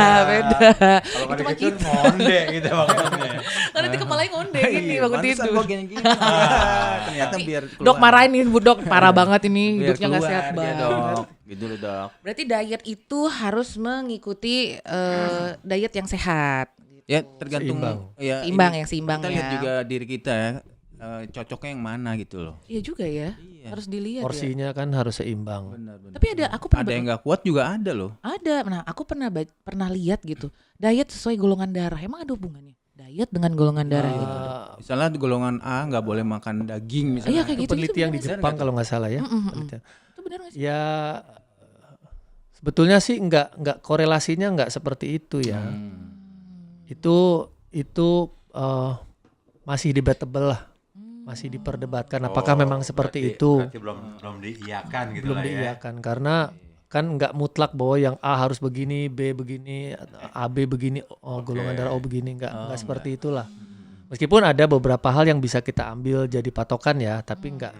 Speaker 3: Kalau nggak dikit monde gitu maksudnya.
Speaker 1: Karena nanti kepalanya konde gini bangun
Speaker 4: Pantesan
Speaker 1: tidur.
Speaker 4: gua gini-gini. Ternyata biar keluar.
Speaker 1: Dok marahin nih Bu Dok, parah banget ini
Speaker 4: Biar
Speaker 1: hidupnya nggak
Speaker 4: keluar
Speaker 1: sehat
Speaker 4: dia,
Speaker 1: banget.
Speaker 4: Dok. Gitu loh, Dok.
Speaker 1: Berarti diet itu harus mengikuti diet yang sehat.
Speaker 4: Ya tergantung
Speaker 2: Seimbang.
Speaker 4: ya
Speaker 1: Seimbang,
Speaker 4: ini
Speaker 1: yang seimbang
Speaker 4: kita lihat
Speaker 1: ya.
Speaker 4: juga diri kita ya. Cocoknya yang mana gitu loh.
Speaker 1: Iya juga ya,
Speaker 4: Iya.
Speaker 1: harus dilihat ya.
Speaker 2: porsinya kan harus seimbang.
Speaker 4: Benar.
Speaker 1: Tapi aku pernah
Speaker 4: Ada yang nggak kuat juga ada loh.
Speaker 1: Nah aku pernah lihat gitu, diet sesuai golongan darah. Emang ada hubungannya? Diet dengan golongan darah gitu.
Speaker 4: Misalnya di golongan A nggak boleh makan daging misalnya.
Speaker 1: Iya kayak
Speaker 2: Itu
Speaker 1: gitu.
Speaker 2: penelitian di
Speaker 1: benar
Speaker 2: Jepang kalau nggak salah ya. Penelitian.
Speaker 1: Itu benar nggak sih?
Speaker 2: Ya sebetulnya sih nggak korelasinya nggak seperti itu ya. Itu masih debatable lah. Masih diperdebatkan apakah memang seperti itu.
Speaker 3: Berarti belum diiyakan gitu
Speaker 2: Belum
Speaker 3: lah ya.
Speaker 2: diiyakan karena kan nggak mutlak bahwa yang A harus begini, B begini, AB begini, golongan darah O begini, nggak seperti itulah. Meskipun ada beberapa hal yang bisa kita ambil jadi patokan ya, tapi nggak.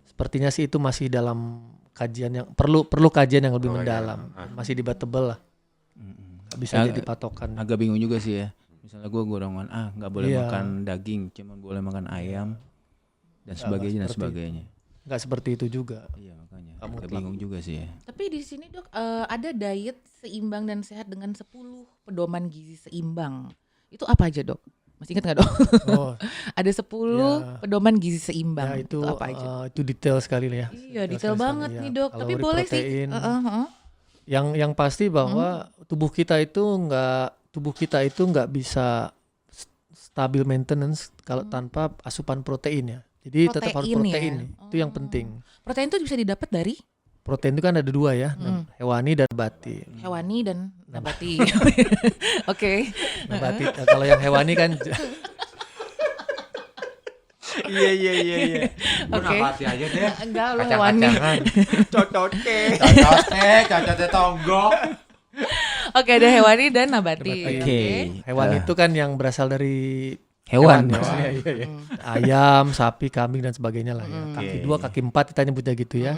Speaker 2: Sepertinya sih itu masih dalam kajian yang perlu kajian yang lebih mendalam, masih debatable lah. Nggak bisa jadi patokan.
Speaker 4: Agak bingung juga sih ya. Misalnya gue golongan A nggak boleh
Speaker 2: Iya.
Speaker 4: makan daging, cuma boleh makan ayam dan sebagainya.
Speaker 2: Nggak seperti itu juga.
Speaker 4: Iya makanya. Agak bingung juga sih ya.
Speaker 1: Tapi di sini Dok ada diet seimbang dan sehat dengan 10 pedoman gizi seimbang. Itu apa aja Dok? Masih ingat nggak Dok?
Speaker 2: Oh,
Speaker 1: Ada 10 pedoman gizi seimbang.
Speaker 2: ya itu
Speaker 1: apa aja?
Speaker 2: itu detail sekali lah ya.
Speaker 1: Iya detail
Speaker 2: sekali,
Speaker 1: banget
Speaker 2: ya.
Speaker 1: nih Dok.
Speaker 2: Kalau
Speaker 1: Tapi
Speaker 2: dari
Speaker 1: boleh
Speaker 2: protein,
Speaker 1: sih.
Speaker 2: Yang pasti bahwa tubuh kita itu nggak bisa stabil maintenance kalau tanpa asupan protein ya. Jadi tetap harus
Speaker 1: Protein ya?
Speaker 2: protein nih. Itu yang penting.
Speaker 1: Protein itu bisa didapat dari
Speaker 2: Protein itu kan ada dua ya, hewani dan nabati.
Speaker 1: hewani dan nabati. Oke.
Speaker 2: Nabati kalau yang hewani kan
Speaker 4: Iya.
Speaker 1: Oke.
Speaker 3: Nabati aja deh.
Speaker 1: Enggak, lu hewani.
Speaker 3: Cocotnya tonggo.
Speaker 1: Oke, ada hewani dan nabati.
Speaker 4: Oke.
Speaker 2: hewan itu kan yang berasal dari
Speaker 4: Hewan.
Speaker 2: maksudnya, iya. Ayam, sapi, kambing dan sebagainya lah ya. Kaki 2, kaki 4 kita nyebutnya gitu ya.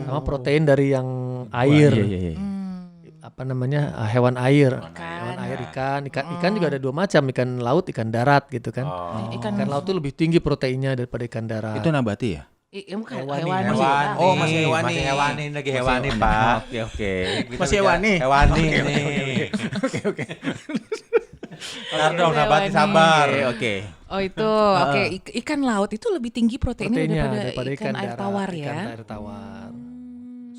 Speaker 2: Sama protein dari yang air.
Speaker 4: Iya.
Speaker 2: Apa namanya? Hewan air. Hewan air ikan juga ada dua macam, ikan laut, ikan darat gitu kan.
Speaker 1: Ikan
Speaker 2: Ikan laut tuh lebih tinggi proteinnya daripada ikan darat.
Speaker 4: Itu nabati ya?
Speaker 1: bukan
Speaker 2: Hewani.
Speaker 1: hewani.
Speaker 4: Oh, masih hewani.
Speaker 3: Masih hewani lagi hewani, Pak.
Speaker 4: Oke.
Speaker 3: Kita
Speaker 4: Masih
Speaker 3: bicara
Speaker 4: hewani?
Speaker 3: Hewani nih.
Speaker 4: Oke.
Speaker 3: Sabar dong, Nabati sabar.
Speaker 4: Oke.
Speaker 1: Oh itu, oke. Ikan laut itu lebih tinggi proteinnya daripada ikan air
Speaker 2: darat,
Speaker 1: tawar
Speaker 2: ikan
Speaker 1: ya.
Speaker 2: air tawar.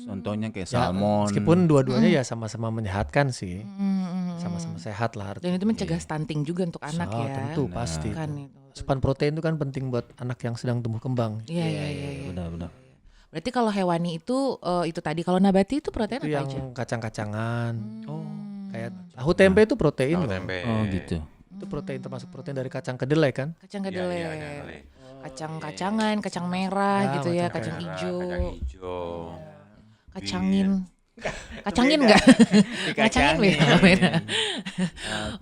Speaker 4: Contohnya kayak
Speaker 2: Ya,
Speaker 4: salmon.
Speaker 2: meskipun dua-duanya ya sama-sama menyehatkan sih. Sama-sama sehat lah
Speaker 1: Dan
Speaker 2: artinya.
Speaker 1: itu mencegah stunting juga untuk anak ya.
Speaker 2: Tentu pasti.
Speaker 1: Kan itu.
Speaker 2: Asupan protein itu kan penting buat anak yang sedang tumbuh kembang.
Speaker 1: Iya.
Speaker 4: Benar.
Speaker 1: Berarti kalau hewani itu tadi, kalau nabati itu protein
Speaker 2: Itu
Speaker 1: apa
Speaker 2: yang
Speaker 1: aja?
Speaker 2: kacang-kacangan. Kayak tahu tempe itu protein.
Speaker 3: Tahu
Speaker 2: loh.
Speaker 3: tempe.
Speaker 4: Oh gitu.
Speaker 2: Itu protein termasuk protein dari kacang kedelai kan?
Speaker 1: Kacang
Speaker 3: Iya,
Speaker 1: kedelai.
Speaker 3: kedelai.
Speaker 1: Kacang-kacangan, kacang merah
Speaker 2: Ya,
Speaker 1: gitu ya,
Speaker 2: kacang
Speaker 1: kacang
Speaker 3: Merah,
Speaker 1: hijau.
Speaker 3: Kacang hijau.
Speaker 1: Kacangin. Kacangin enggak? Kacangin beda.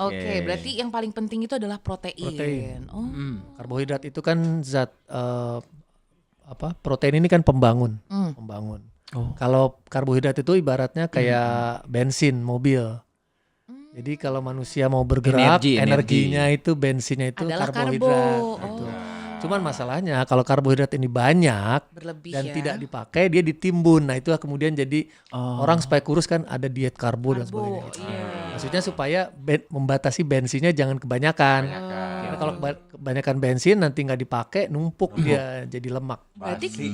Speaker 1: Oke, berarti yang paling penting itu adalah protein.
Speaker 2: Protein.
Speaker 1: Oh.
Speaker 2: Karbohidrat itu kan zat protein ini kan pembangun. Pembangun. Kalau karbohidrat itu ibaratnya kayak bensin mobil. Jadi kalau manusia mau bergerak,
Speaker 4: Energi.
Speaker 2: energinya itu bensinnya itu
Speaker 1: Adalah
Speaker 2: karbohidrat.
Speaker 1: karbo.
Speaker 2: Gitu. Cuman masalahnya kalau karbohidrat ini banyak
Speaker 1: Berlebih
Speaker 2: dan
Speaker 1: ya.
Speaker 2: tidak dipakai, dia ditimbun. Nah itu kemudian jadi orang supaya kurus kan ada diet karbo dan sebagainya. Gitu.
Speaker 1: Iya.
Speaker 2: Maksudnya supaya membatasi bensinnya jangan kebanyakan. Karena kalau kebanyakan bensin nanti nggak dipakai numpuk dia jadi lemak.
Speaker 1: Berarti
Speaker 3: Basi,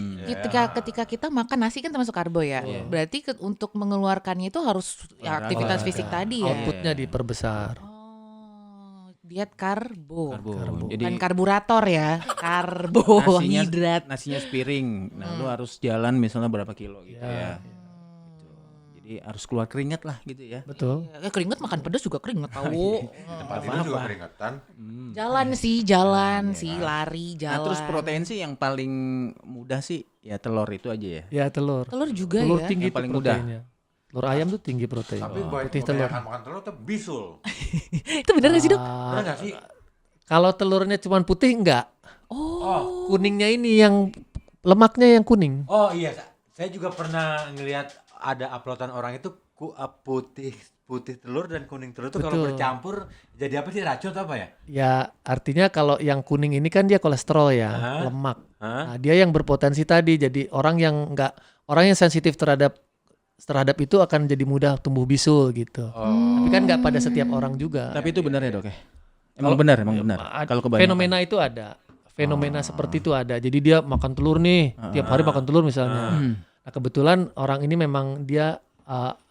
Speaker 1: ketika kita makan nasi kan termasuk karbo ya. Berarti untuk mengeluarkannya itu harus ya, aktivitas fisik tadi ya.
Speaker 2: Outputnya diperbesar.
Speaker 1: Oh, diet karbo.
Speaker 4: Jadi
Speaker 1: Bukan karburator ya, karbohidrat.
Speaker 4: nasinya sepiring. Nah, lu harus jalan misalnya berapa kilo gitu ya. Gitu. Jadi harus keluar keringat lah gitu ya.
Speaker 2: Betul.
Speaker 1: Keringet makan pedas juga keringet tahu.
Speaker 3: tempat tidur juga keringetan.
Speaker 1: Jalan sih, lari,
Speaker 4: Nah,
Speaker 1: jalan.
Speaker 4: terus protein sih yang paling mudah sih ya telur itu aja ya.
Speaker 2: Ya telur.
Speaker 1: Telur juga
Speaker 2: Telur
Speaker 1: ya.
Speaker 2: tinggi
Speaker 4: Yang paling
Speaker 2: tuh
Speaker 4: mudah.
Speaker 2: proteinnya. Telur ayam tuh tinggi protein.
Speaker 3: Tapi
Speaker 2: Putih telur.
Speaker 3: kebanyakan makan telur tuh bisul.
Speaker 1: Itu benar gak sih dok?
Speaker 3: Benar nggak sih?
Speaker 2: Kalau telurnya cuma putih enggak.
Speaker 1: Oh.
Speaker 2: Kuningnya ini yang lemaknya yang kuning.
Speaker 3: Oh iya, saya juga pernah ngelihat ada uploadan orang itu putih telur dan kuning telur itu kalau
Speaker 2: Betul.
Speaker 3: bercampur jadi apa sih, racun atau apa ya?
Speaker 2: Ya artinya kalau yang kuning ini kan dia kolesterol ya, lemak. Nah, dia yang berpotensi tadi jadi orang yang sensitif terhadap itu akan jadi mudah tumbuh bisul gitu. Tapi kan nggak pada setiap orang juga.
Speaker 4: Tapi itu benar ya, Dok ya? Emang benar. Kalau kebanyakan.
Speaker 2: Fenomena itu ada. Fenomena seperti itu ada. Jadi dia makan telur nih, tiap hari makan telur misalnya. Nah, kebetulan orang ini memang dia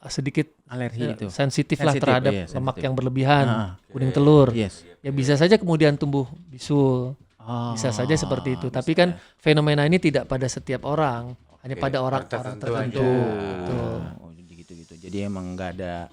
Speaker 2: sedikit
Speaker 4: alergi itu.
Speaker 2: sensitif lah
Speaker 4: Sensitif,
Speaker 2: terhadap
Speaker 4: iya,
Speaker 2: lemak
Speaker 4: sensitif.
Speaker 2: yang berlebihan, kuning telur.
Speaker 4: Yes.
Speaker 2: Ya bisa saja kemudian tumbuh bisul. Bisa saja seperti itu. Tapi kan fenomena ini tidak pada setiap orang, hanya pada orang-orang
Speaker 3: tertentu
Speaker 2: tertentu.
Speaker 3: aja.
Speaker 2: Betul.
Speaker 4: Oh, gitu. Jadi emang nggak ada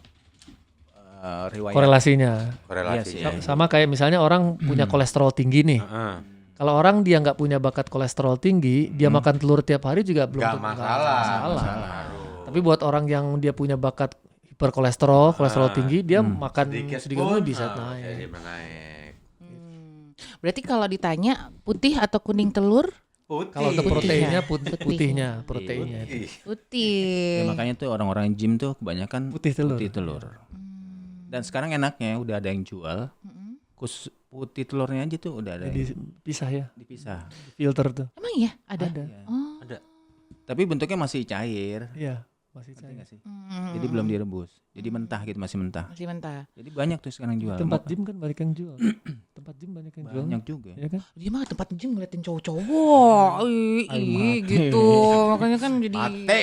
Speaker 4: riwayat.
Speaker 2: Korelasinya.
Speaker 3: Korelasi.
Speaker 4: Iya sih.
Speaker 2: Sama kayak misalnya orang punya kolesterol tinggi nih.
Speaker 3: Heeh.
Speaker 2: Kalau orang dia nggak punya bakat kolesterol tinggi, dia makan telur tiap hari juga belum
Speaker 3: Nggak
Speaker 2: tentu
Speaker 3: masalah.
Speaker 2: Tapi buat orang yang dia punya bakat hiperkolesterol, kolesterol tinggi, dia makan sedikit pun bisa naik.
Speaker 3: Jadi menaik.
Speaker 1: Berarti kalau ditanya putih atau kuning telur?
Speaker 3: Putih.
Speaker 2: Kalau untuk proteinnya putihnya, proteinnya itu.
Speaker 3: Ih,
Speaker 4: Ya,
Speaker 1: Putih.
Speaker 4: makanya tuh orang-orang gym tuh kebanyakan
Speaker 2: Putih telur.
Speaker 4: Dan sekarang enaknya udah ada yang jual. Putih telurnya aja tuh udah ada yang
Speaker 2: Jadi pisah ya,
Speaker 4: dipisah.
Speaker 2: filter tuh.
Speaker 1: Emang iya ada?
Speaker 2: Ada.
Speaker 1: Oh.
Speaker 3: ada.
Speaker 4: Tapi bentuknya masih cair.
Speaker 2: Iya, masih
Speaker 4: Ngerti
Speaker 2: cair.
Speaker 4: nggak sih? Jadi belum direbus. Jadi mentah gitu, masih mentah.
Speaker 1: Masih mentah.
Speaker 4: Jadi banyak tuh sekarang jual.
Speaker 2: Tempat gym kan banyak yang jual. Tempat gym banyak yang jual.
Speaker 4: banyak juga.
Speaker 2: Ya kan?
Speaker 1: Dia mah tempat gym ngeliatin cowok-cowok. Ih, gitu. Makanya kan jadi
Speaker 3: Mate.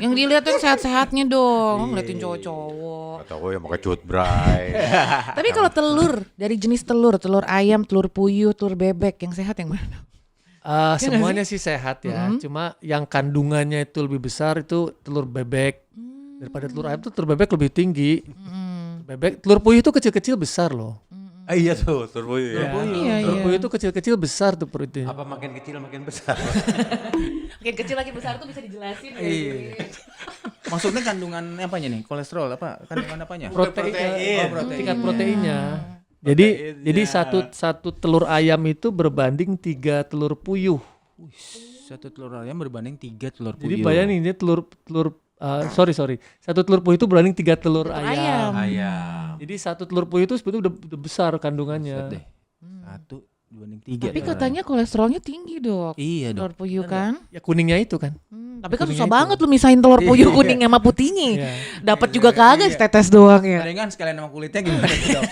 Speaker 1: Yang dilihatin sehat-sehatnya dong, ngeliatin cowok-cowok.
Speaker 3: Atau gue yang pakai cut bray.
Speaker 1: Tapi kalau telur, dari jenis telur ayam, telur puyuh, telur bebek, yang sehat yang mana?
Speaker 2: Semuanya sih sehat ya. Cuma yang kandungannya itu lebih besar itu telur bebek. Daripada telur ayam tuh telur bebek lebih tinggi. Telur puyuh itu kecil-kecil besar loh.
Speaker 3: Iya tuh, turbo ya.
Speaker 1: Iya,
Speaker 2: Telur puyuh itu kecil-kecil besar tuh perutnya.
Speaker 3: Apa makin kecil makin besar?
Speaker 1: Makin kecil lagi besar tuh bisa dijelasin.
Speaker 4: Iya. Maksudnya kandungan apanya nih? Kolesterol apa? Kandungan apanya?
Speaker 2: Protein.
Speaker 4: protein.
Speaker 2: Tingkat proteinnya. Jadi satu telur ayam itu berbanding 3 telur puyuh.
Speaker 4: Satu telur ayam berbanding 3 telur puyuh.
Speaker 2: Jadi bayangin ini sorry. Satu telur puyuh itu berbanding 3 telur ayam.
Speaker 3: Ayam.
Speaker 2: Jadi satu telur puyuh itu sebetulnya udah besar kandungannya.
Speaker 4: Set deh. 1 dibanding 3.
Speaker 1: Tapi katanya kolesterolnya tinggi dok.
Speaker 4: Iya dong.
Speaker 1: Telur puyuh kan.
Speaker 2: Ya kuningnya itu kan.
Speaker 1: Tapi kan susah banget lu misahin telur puyuh kuning sama putihnya.
Speaker 2: Iya.
Speaker 1: Dapat juga kagak setetes doang ya.
Speaker 4: Palingan sekalian sama kulitnya gimana tuh dok?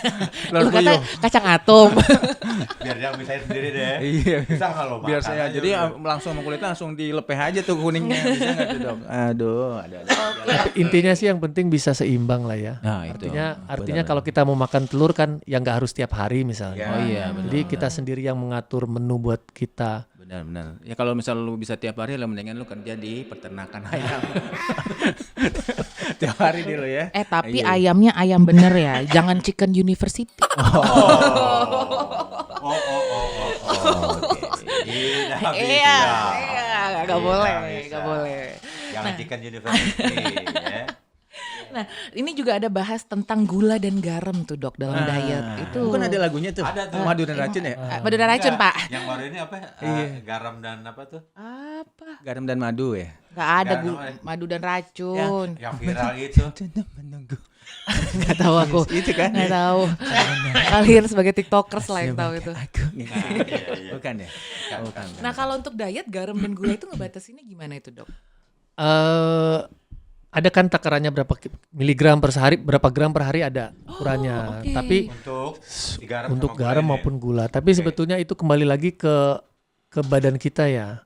Speaker 4: Telur
Speaker 1: Lu kata
Speaker 4: puyuh.
Speaker 1: kacang atom.
Speaker 3: Biar dia misahin sendiri deh.
Speaker 4: Iya.
Speaker 3: Bisa nggak lo
Speaker 4: Biar
Speaker 3: makan
Speaker 4: saya
Speaker 3: aja
Speaker 4: jadi
Speaker 3: udah.
Speaker 4: langsung sama kulitnya langsung dilepeh aja tuh kuningnya. Bisa nggak tuh dok? Aduh, ada.
Speaker 2: Intinya sih yang penting bisa seimbang lah ya.
Speaker 4: Nah itu.
Speaker 2: Artinya kalau kita mau makan telur kan ya nggak harus tiap hari misalnya.
Speaker 3: Ya.
Speaker 4: Oh iya benar.
Speaker 2: Jadi kita sendiri yang mengatur menu buat kita.
Speaker 4: Benar. Ya kalau misal lu bisa tiap hari, lah mendingan lu kerja di peternakan ayam. Tiap hari dulu ya.
Speaker 1: Tapi ayamnya ayam bener ya. Jangan chicken university. Iya, nggak boleh, nggak boleh.
Speaker 3: Jangan chicken university ya.
Speaker 1: Nah, ini juga ada bahas tentang gula dan garam tuh dok dalam diet itu.
Speaker 4: Bukan ada lagunya tuh.
Speaker 3: Ada tuh.
Speaker 4: Madu dan racun ya?
Speaker 1: Madu dan racun pak.
Speaker 3: Yang baru ini apa? Garam dan apa tuh?
Speaker 1: Apa?
Speaker 4: Garam dan madu ya.
Speaker 1: Gak ada
Speaker 3: Garam,
Speaker 1: madu dan racun.
Speaker 3: Yang viral itu.
Speaker 4: Menunggu.
Speaker 1: Nggak tahu aku.
Speaker 4: Itu kan?
Speaker 1: Nggak tahu. Kalian sebagai tiktokers lah yang tahu itu.
Speaker 4: Aku.
Speaker 3: Iya.
Speaker 4: Bukan ya? Bukan.
Speaker 1: Nah kalau untuk diet garam dan gula itu ngebatasinnya gimana itu dok?
Speaker 2: ada kan takarannya berapa miligram per sehari, berapa gram per hari ada ukurannya.
Speaker 1: oke.
Speaker 2: Tapi untuk garam maupun gula. Tapi sebetulnya itu kembali lagi ke badan kita ya.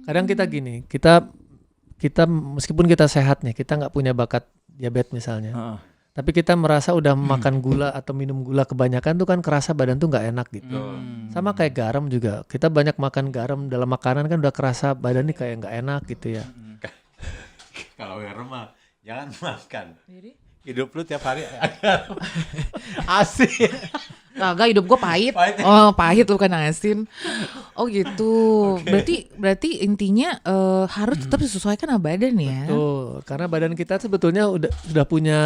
Speaker 2: Kadang kita gini, kita meskipun kita sehat nih, kita nggak punya bakat diabetes misalnya. Tapi kita merasa udah makan gula atau minum gula kebanyakan tuh kan kerasa badan tuh nggak enak gitu. Sama kayak garam juga. Kita banyak makan garam dalam makanan kan udah kerasa badan nih kayak nggak enak gitu ya.
Speaker 3: Kalau garam mah jangan makan.
Speaker 1: Jadi?
Speaker 3: Hidup lu tiap hari asin.
Speaker 1: Kagak, hidup gue pahit.
Speaker 3: Pahit ya?
Speaker 1: Oh, pahit lu kan asin. Oh gitu. Berarti intinya harus tetap disesuaikan sama badan ya.
Speaker 2: Tuh, karena badan kita sebetulnya udah punya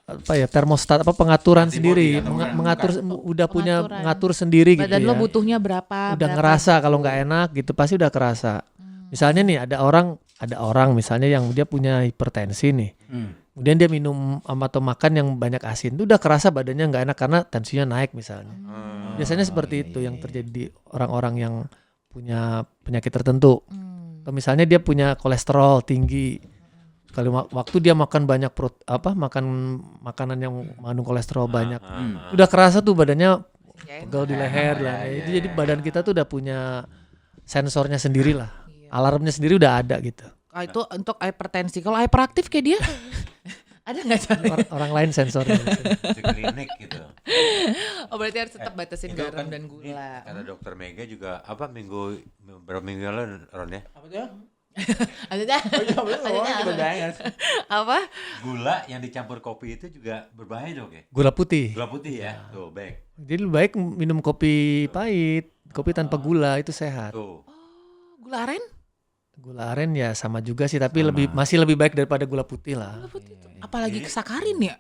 Speaker 2: apa ya, termostat, apa pengaturan sendiri, mengatur, udah punya ngatur sendiri gitu
Speaker 1: Badan
Speaker 2: ya.
Speaker 1: lo butuhnya berapa?
Speaker 2: Udah ngerasa kalau nggak enak gitu pasti udah kerasa. Misalnya nih ada orang misalnya yang dia punya hipertensi nih. Kemudian dia minum atau makan yang banyak asin, itu udah kerasa badannya nggak enak karena tensinya naik misalnya. Biasanya seperti itu yang terjadi di orang-orang yang punya penyakit tertentu. Atau misalnya dia punya kolesterol tinggi. Kalau waktu dia makan banyak makan makanan yang mengandung kolesterol banyak, udah kerasa tuh badannya pegel di leher lah. Itu jadi badan kita tuh udah punya sensornya sendiri lah, alarmnya sendiri udah ada gitu.
Speaker 1: Itu untuk hipertensi. Kalau hyperaktif kayak dia, ada nggak cara?
Speaker 2: Orang lain sensornya.
Speaker 3: Di klinik gitu.
Speaker 1: Oh berarti harus tetap batasin
Speaker 3: Itu
Speaker 1: garam
Speaker 3: kan
Speaker 1: dan gula.
Speaker 3: Kata dokter Mega juga berapa minggu lalu Ron ya?
Speaker 4: Apa tuh?
Speaker 1: Ada apa?
Speaker 3: Gula yang dicampur kopi itu juga berbahaya dok ya?
Speaker 2: Gula putih.
Speaker 3: Gula putih ya? Tuh baik.
Speaker 2: Jadi lebih baik minum kopi pahit, kopi tanpa gula itu sehat.
Speaker 3: Tuh.
Speaker 1: Gula aren?
Speaker 2: Gula aren ya sama juga sih, tapi masih lebih baik daripada gula putih lah.
Speaker 1: Gula putih itu. Apalagi sakarin ya?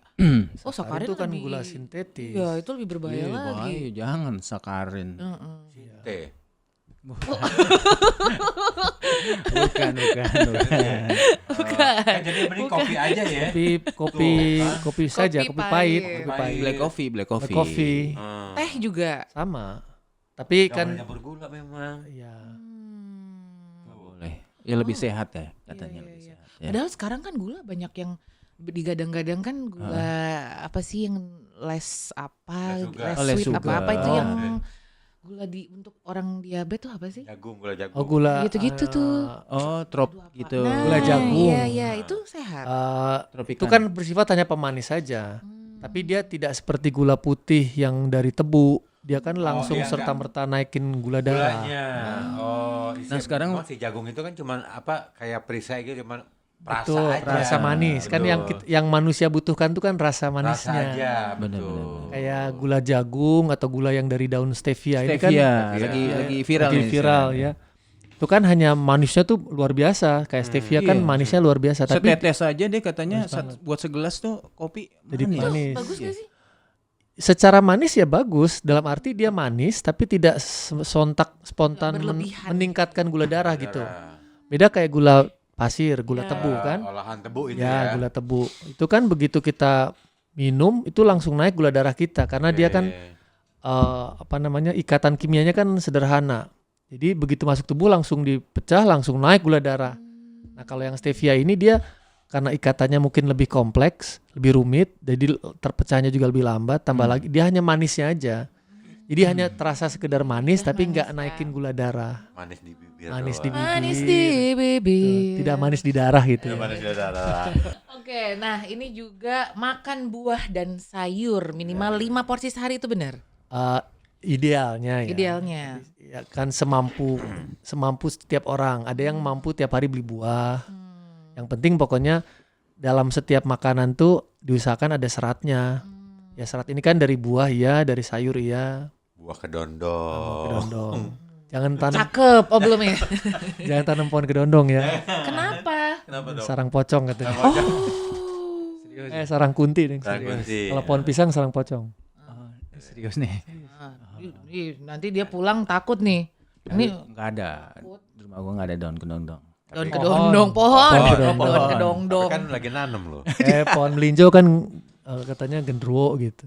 Speaker 1: Oh sakarin
Speaker 2: Itu kan
Speaker 1: lebih-
Speaker 2: gula sintetis.
Speaker 1: Iya itu lebih berbahaya lagi.
Speaker 4: Bahaya, jangan sakarin.
Speaker 3: Teh.
Speaker 4: Bukan.
Speaker 3: Kan jadi mending kopi aja ya.
Speaker 2: Kopi saja, kopi pahit,
Speaker 1: pahit.
Speaker 2: kopi pahit.
Speaker 4: Black coffee.
Speaker 2: Black coffee
Speaker 1: Teh juga.
Speaker 2: sama. Tapi
Speaker 3: Kan
Speaker 2: kan
Speaker 3: campur gula memang.
Speaker 2: ya
Speaker 4: Boleh. Ya lebih sehat ya katanya lebih sehat. Ya.
Speaker 1: Padahal sekarang kan gula banyak yang digadang-gadang kan gula apa sih yang less apa,
Speaker 3: Less sugar.
Speaker 1: less
Speaker 4: Oh, less
Speaker 1: sweet
Speaker 4: sugar.
Speaker 1: apa itu
Speaker 4: Oh.
Speaker 1: yang gula untuk orang diabetes tuh apa sih?
Speaker 3: Gula jagung.
Speaker 2: gula
Speaker 1: Gitu-gitu tuh.
Speaker 4: Oh, trop gitu.
Speaker 1: Nah,
Speaker 2: Gula jagung.
Speaker 1: Iya, itu sehat.
Speaker 2: itu kan bersifat hanya pemanis saja. Tapi dia tidak seperti gula putih yang dari tebu. Dia kan langsung
Speaker 3: dia
Speaker 2: serta-merta naikin gula darah.
Speaker 3: Gulanya. Oh,
Speaker 4: Nah, sekarang-
Speaker 3: si jagung itu kan cuman kayak perisai gitu cuman rasa
Speaker 2: Betul,
Speaker 3: aja.
Speaker 2: rasa manis. Kan
Speaker 3: Betul.
Speaker 2: yang manusia butuhkan tuh kan rasa
Speaker 3: rasa
Speaker 2: manisnya.
Speaker 3: aja,
Speaker 4: Bener,
Speaker 3: betul.
Speaker 4: bener.
Speaker 2: Kayak gula jagung atau gula yang dari daun stevia, ini kan
Speaker 4: lagi viral
Speaker 2: lagi
Speaker 4: nih
Speaker 2: viral
Speaker 4: sekarang.
Speaker 2: ya. Itu kan hanya manisnya tuh luar biasa. Kayak stevia kan
Speaker 4: Iya.
Speaker 2: manisnya luar biasa. Tapi
Speaker 4: Setetes aja deh katanya buat segelas tuh kopi
Speaker 2: jadi manis.
Speaker 1: Bagus gak sih?
Speaker 2: Secara manis ya bagus. Dalam arti dia manis tapi tidak sontak spontan
Speaker 1: berlebihan
Speaker 2: meningkatkan gula darah gitu.
Speaker 3: Darah.
Speaker 2: Beda kayak gula pasir, gula tebu kan.
Speaker 3: Olahan tebu itu
Speaker 2: Ya,
Speaker 3: ya.
Speaker 2: gula tebu. Itu kan begitu kita minum itu langsung naik gula darah kita karena dia kan ikatan kimianya kan sederhana. Jadi begitu masuk tubuh langsung dipecah, langsung naik gula darah. Nah, kalau yang stevia ini dia karena ikatannya mungkin lebih kompleks, lebih rumit, jadi terpecahnya juga lebih lambat, tambah lagi dia hanya manisnya aja. Jadi hanya terasa sekedar manis tapi nggak naikin gula darah.
Speaker 3: Manis di bibir.
Speaker 2: Manis di
Speaker 3: doang.
Speaker 2: bibir.
Speaker 1: Manis di bibir.
Speaker 2: Tidak manis di darah gitu. ya.
Speaker 3: Manis di darah.
Speaker 1: Oke, nah ini juga makan buah dan sayur minimal 5 porsi sehari itu benar?
Speaker 2: Idealnya ya.
Speaker 1: Idealnya.
Speaker 2: Ya kan semampu setiap orang. Ada yang mampu tiap hari beli buah. Yang penting pokoknya dalam setiap makanan tuh diusahakan ada seratnya. Ya serat ini kan dari buah ya, dari sayur ya.
Speaker 3: Buah kedondong.
Speaker 2: Kedondong. Jangan tanam
Speaker 1: Cakep, oh belum ya?
Speaker 2: jangan tanam pohon kedondong ya.
Speaker 1: Kenapa?
Speaker 3: Kenapa dong?
Speaker 2: Sarang pocong katanya. Sarang kunti nih.
Speaker 3: Sarang kunti.
Speaker 2: Kalau pohon pisang sarang pocong.
Speaker 4: Serius nih.
Speaker 1: Nanti dia pulang takut nih. Ini
Speaker 4: Enggak ada. Di rumah gua enggak ada daun kedondong.
Speaker 1: daun kedondong, pohon kedondong.
Speaker 3: Tapi kan lagi nanem loh.
Speaker 2: Pohon melinjo kan katanya gendruwo gitu.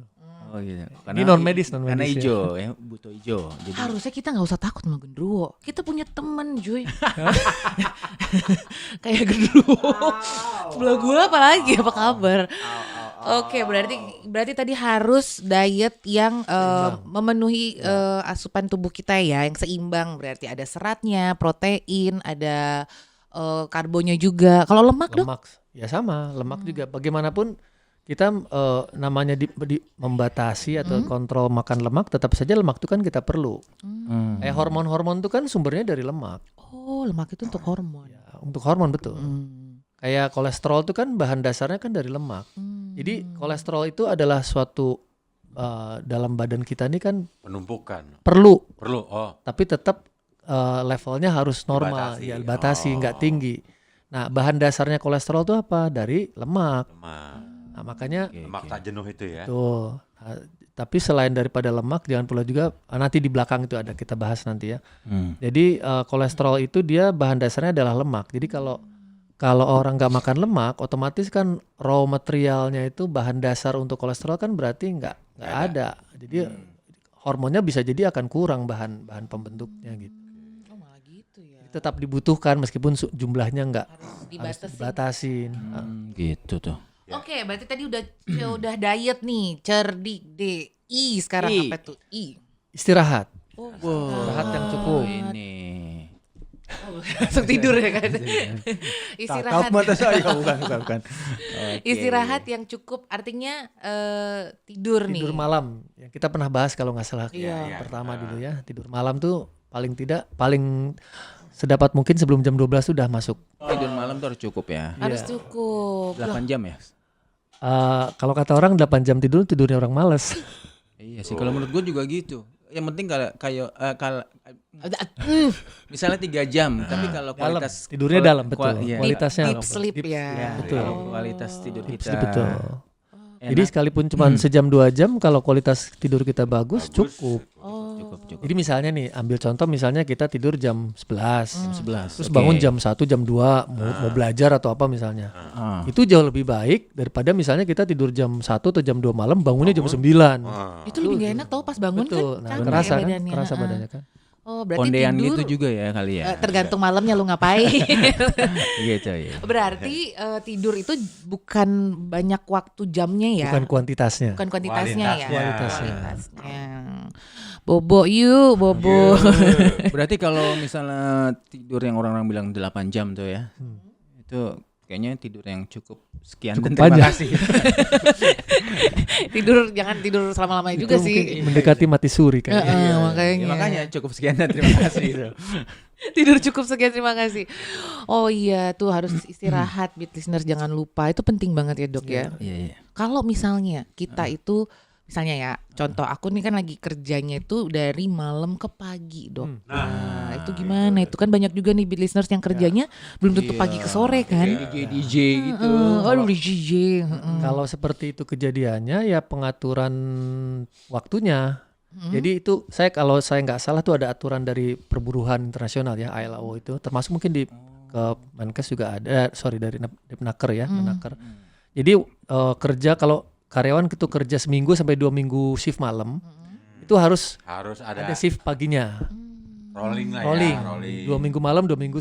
Speaker 4: Oh gitu.
Speaker 2: Ini non medis
Speaker 4: Karena
Speaker 2: ya.
Speaker 4: hijau ya, butuh hijau. Jadi
Speaker 1: Harusnya kita nggak usah takut sama genderuwo. Kita punya temen, Juy. Kayak genderuwo. Sebelah gua apalagi, apa kabar? Oke, berarti tadi harus diet yang memenuhi asupan tubuh kita ya, yang seimbang. Berarti ada seratnya, protein, ada karbonya juga. Kalau lemak dong?
Speaker 2: Lemak ya sama, lemak juga. Bagaimanapun kita namanya membatasi atau kontrol makan lemak, tetap saja lemak itu kan kita perlu. Hormon-hormon itu kan sumbernya dari lemak.
Speaker 1: Oh, lemak itu untuk hormon.
Speaker 2: Ya, untuk hormon betul. Kayak kolesterol itu kan bahan dasarnya kan dari lemak. Jadi kolesterol itu adalah suatu dalam badan kita ini kan
Speaker 3: Penumpukan.
Speaker 2: perlu,
Speaker 3: Oh.
Speaker 2: tapi tetap levelnya harus normal,
Speaker 3: Dibatasi.
Speaker 2: ya batasi, nggak tinggi. Nah, bahan dasarnya kolesterol itu apa? Dari lemak. Nah, makanya
Speaker 3: Lemak tak jenuh itu ya.
Speaker 2: tuh. Tapi selain daripada lemak, jangan pula juga nanti di belakang itu ada kita bahas nanti ya. Jadi kolesterol itu dia bahan dasarnya adalah lemak. Jadi kalau orang nggak makan lemak, otomatis kan raw materialnya itu bahan dasar untuk kolesterol kan berarti nggak ada. Jadi hormonnya bisa jadi akan kurang bahan pembentuknya gitu.
Speaker 1: Oh, malah gitu ya.
Speaker 2: Tetap dibutuhkan meskipun jumlahnya nggak
Speaker 1: Harus
Speaker 2: harus dibatasin.
Speaker 4: gitu tuh.
Speaker 1: Oke, berarti tadi udah diet nih, cerdik D. I sekarang
Speaker 4: I.
Speaker 1: apa tuh? I.
Speaker 2: Istirahat.
Speaker 1: Oh,
Speaker 2: Istirahat yang cukup.
Speaker 4: Ini.
Speaker 1: langsung tidur ya kan. Istirahat.
Speaker 4: Tatap mata saya bukan. Oke.
Speaker 1: Istirahat yang cukup artinya tidur nih.
Speaker 2: Tidur malam. Yang kita pernah bahas kalau nggak salah
Speaker 1: Iya.
Speaker 2: pertama dulu ya. Tidur malam tuh paling sedapat mungkin sebelum jam 12 sudah masuk.
Speaker 4: Tidur malam tuh harus cukup ya.
Speaker 1: Harus cukup.
Speaker 4: 8 jam ya?
Speaker 2: Kalau kata orang 8 jam tidurnya orang males.
Speaker 4: Iya sih, kalau menurut gue juga gitu. Yang penting kalau misalnya 3 jam, tapi kalau
Speaker 2: Dalam,
Speaker 4: kualitas
Speaker 2: tidurnya dalam betul.
Speaker 4: iya.
Speaker 2: Kualitasnya
Speaker 1: Deep sleep ya.
Speaker 4: Ya,
Speaker 2: Betul.
Speaker 4: kalau kualitas tidur kita
Speaker 2: Sleep, betul.
Speaker 4: enak,
Speaker 2: Jadi sekalipun cuma sejam 2 jam kalau kualitas tidur kita bagus cukup.
Speaker 4: cukup.
Speaker 2: Jadi misalnya nih, ambil contoh misalnya kita tidur jam 11.
Speaker 4: 11.
Speaker 2: Terus bangun jam 1, jam 2 mau belajar atau apa misalnya.
Speaker 4: Ah.
Speaker 2: Itu jauh lebih baik daripada misalnya kita tidur jam 1 atau jam 2 malam bangunnya jam 9.
Speaker 1: Itu lebih gak enak tau pas bangun
Speaker 2: Betul.
Speaker 1: kan.
Speaker 2: Nah,
Speaker 1: capek
Speaker 2: kerasa kan?
Speaker 1: badannya.
Speaker 2: Kerasa
Speaker 1: Heeh.
Speaker 2: badannya kan.
Speaker 1: Oh, berarti
Speaker 4: Kondean
Speaker 1: tidur
Speaker 4: gitu juga ya kali ya.
Speaker 1: tergantung malamnya lu ngapain.
Speaker 4: Gitu ya.
Speaker 1: Berarti tidur itu bukan banyak waktu jamnya ya.
Speaker 2: Bukan kuantitasnya.
Speaker 1: Bukan kuantitasnya ya.
Speaker 2: Kualitasnya.
Speaker 1: Kualitasnya. Bobo yuk, bobo.
Speaker 4: Berarti kalau misalnya tidur yang orang-orang bilang 8 jam tuh ya. Itu kayaknya tidur yang cukup sekian
Speaker 2: Cukup
Speaker 4: dan terima
Speaker 2: banyak.
Speaker 4: kasih.
Speaker 1: Tidur jangan tidur selama-lamanya juga
Speaker 2: Itu
Speaker 1: sih.
Speaker 2: mungkin mendekati mati suri kan.
Speaker 1: Makanya.
Speaker 4: Ya, makanya cukup sekian dan terima kasih gitu.
Speaker 1: Tidur cukup sekian, terima kasih. Oh iya, tuh harus istirahat, beat listeners, jangan lupa. Itu penting banget ya, Dok ya.
Speaker 4: Iya.
Speaker 1: Kalau misalnya kita itu misalnya ya, contoh aku nih kan lagi kerjanya itu dari malam ke pagi, Dok. Nah, itu gimana? Itu kan banyak juga nih beat listeners yang kerjanya belum tentu pagi ke sore kan.
Speaker 4: DJ gitu.
Speaker 1: Aduh, DJ.
Speaker 2: Kalau seperti itu kejadiannya ya pengaturan waktunya. Jadi itu kalau saya nggak salah tuh ada aturan dari perburuhan internasional ya, ILO itu, termasuk mungkin di ke Menkes juga ada, dari Depnaker ya, Menaker. Jadi kerja kalau karyawan itu kerja seminggu sampai 2 minggu shift malam, itu harus ada shift paginya.
Speaker 3: Rolling lah
Speaker 2: Rolling.
Speaker 3: ya. Rolling.
Speaker 2: 2 minggu malam, 2 minggu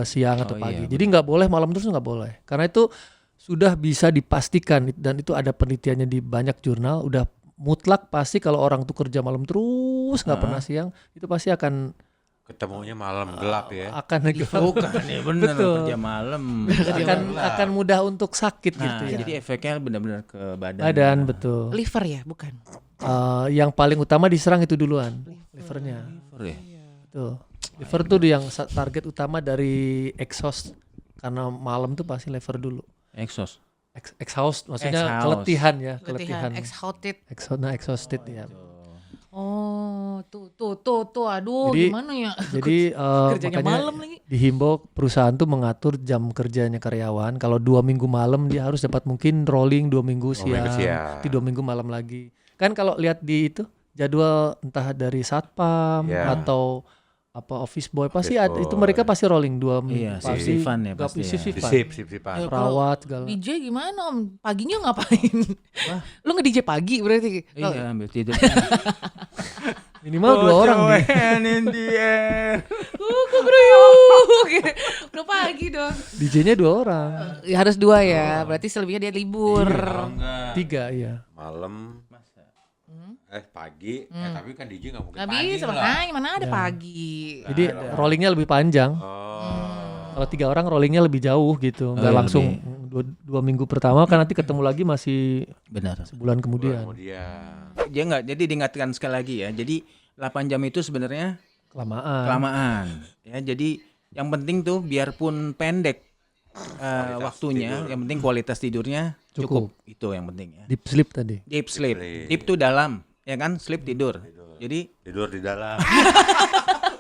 Speaker 2: siang atau
Speaker 4: iya,
Speaker 2: pagi.
Speaker 4: benar.
Speaker 2: Jadi nggak boleh malam terus, nggak boleh. Karena itu sudah bisa dipastikan dan itu ada penelitiannya di banyak jurnal. Udah mutlak pasti kalau orang tuh kerja malam terus nggak pernah siang, itu pasti akan
Speaker 3: Ketemunya malam gelap ya.
Speaker 4: Bukan ya bener
Speaker 2: Betul.
Speaker 4: kerja malam.
Speaker 2: akan mudah untuk sakit
Speaker 4: Nah,
Speaker 2: gitu ya.
Speaker 4: jadi efeknya benar-benar ke badan.
Speaker 2: Badan betul.
Speaker 1: Liver ya, bukan?
Speaker 2: Yang paling utama diserang itu duluan, livernya.
Speaker 4: Liver ya?
Speaker 2: Tuh. Liver tuh yang target utama dari exhaust, karena malam tuh pasti liver dulu.
Speaker 4: Exhaust.
Speaker 2: Exhaust maksudnya
Speaker 4: Exhaust.
Speaker 2: keletihan ya,
Speaker 1: Keletihan, exhausted.
Speaker 2: exhausted ya.
Speaker 1: Oh, tuh, aduh,
Speaker 2: Jadi-
Speaker 1: gimana ya?
Speaker 2: Jadi
Speaker 1: Kerjanya
Speaker 2: makanya
Speaker 1: malam lagi.
Speaker 2: dihimbau perusahaan tuh mengatur jam kerjanya karyawan. Kalau 2 minggu malam dia harus dapat mungkin rolling 2 minggu siang, di 2 minggu malam lagi. Kan kalau lihat di itu jadwal entah dari satpam
Speaker 3: Ya.
Speaker 2: atau apa office boy pasti
Speaker 3: Office
Speaker 2: ada, itu
Speaker 3: boy.
Speaker 2: mereka pasti rolling 2
Speaker 4: Iya,
Speaker 2: pasti
Speaker 4: sip-sipan ya pasti ya.
Speaker 2: sip-sipan.
Speaker 3: Sip-sipan.
Speaker 1: Kalau
Speaker 2: Perawat segala.
Speaker 1: DJ gimana Om? Paginya ngapain? Lu nge-DJ pagi berarti? Oh,
Speaker 4: Iya, ambil tidur.
Speaker 2: Minimal 2 orang nih.
Speaker 4: in the air.
Speaker 1: Kugruyuk. Udah pagi dong.
Speaker 2: DJ-nya 2 orang.
Speaker 1: Ya, harus 2 ya. Berarti selebihnya dia libur.
Speaker 3: Kalau enggak
Speaker 2: 3 iya.
Speaker 3: malam pagi tapi kan DJ nggak mungkin
Speaker 1: Nggak
Speaker 3: pagi
Speaker 1: bisa
Speaker 3: lah.
Speaker 1: makanya mana ada pagi.
Speaker 2: Jadi rollingnya lebih panjang. Kalau 3 orang rollingnya lebih jauh gitu, nggak langsung 2 minggu pertama kan nanti ketemu lagi masih
Speaker 4: Benar.
Speaker 2: sebulan kemudian.
Speaker 4: Dia nggak, jadi diingatkan sekali lagi ya. Jadi 8 jam itu sebenarnya kelamaan. Ya, jadi yang penting tuh biarpun pendek waktunya, yang penting kualitas tidurnya cukup. Itu yang penting ya.
Speaker 2: Deep sleep tadi.
Speaker 4: Deep sleep. Deep tuh dalam, ya kan? Sleep tidur. Jadi
Speaker 3: Tidur di dalam.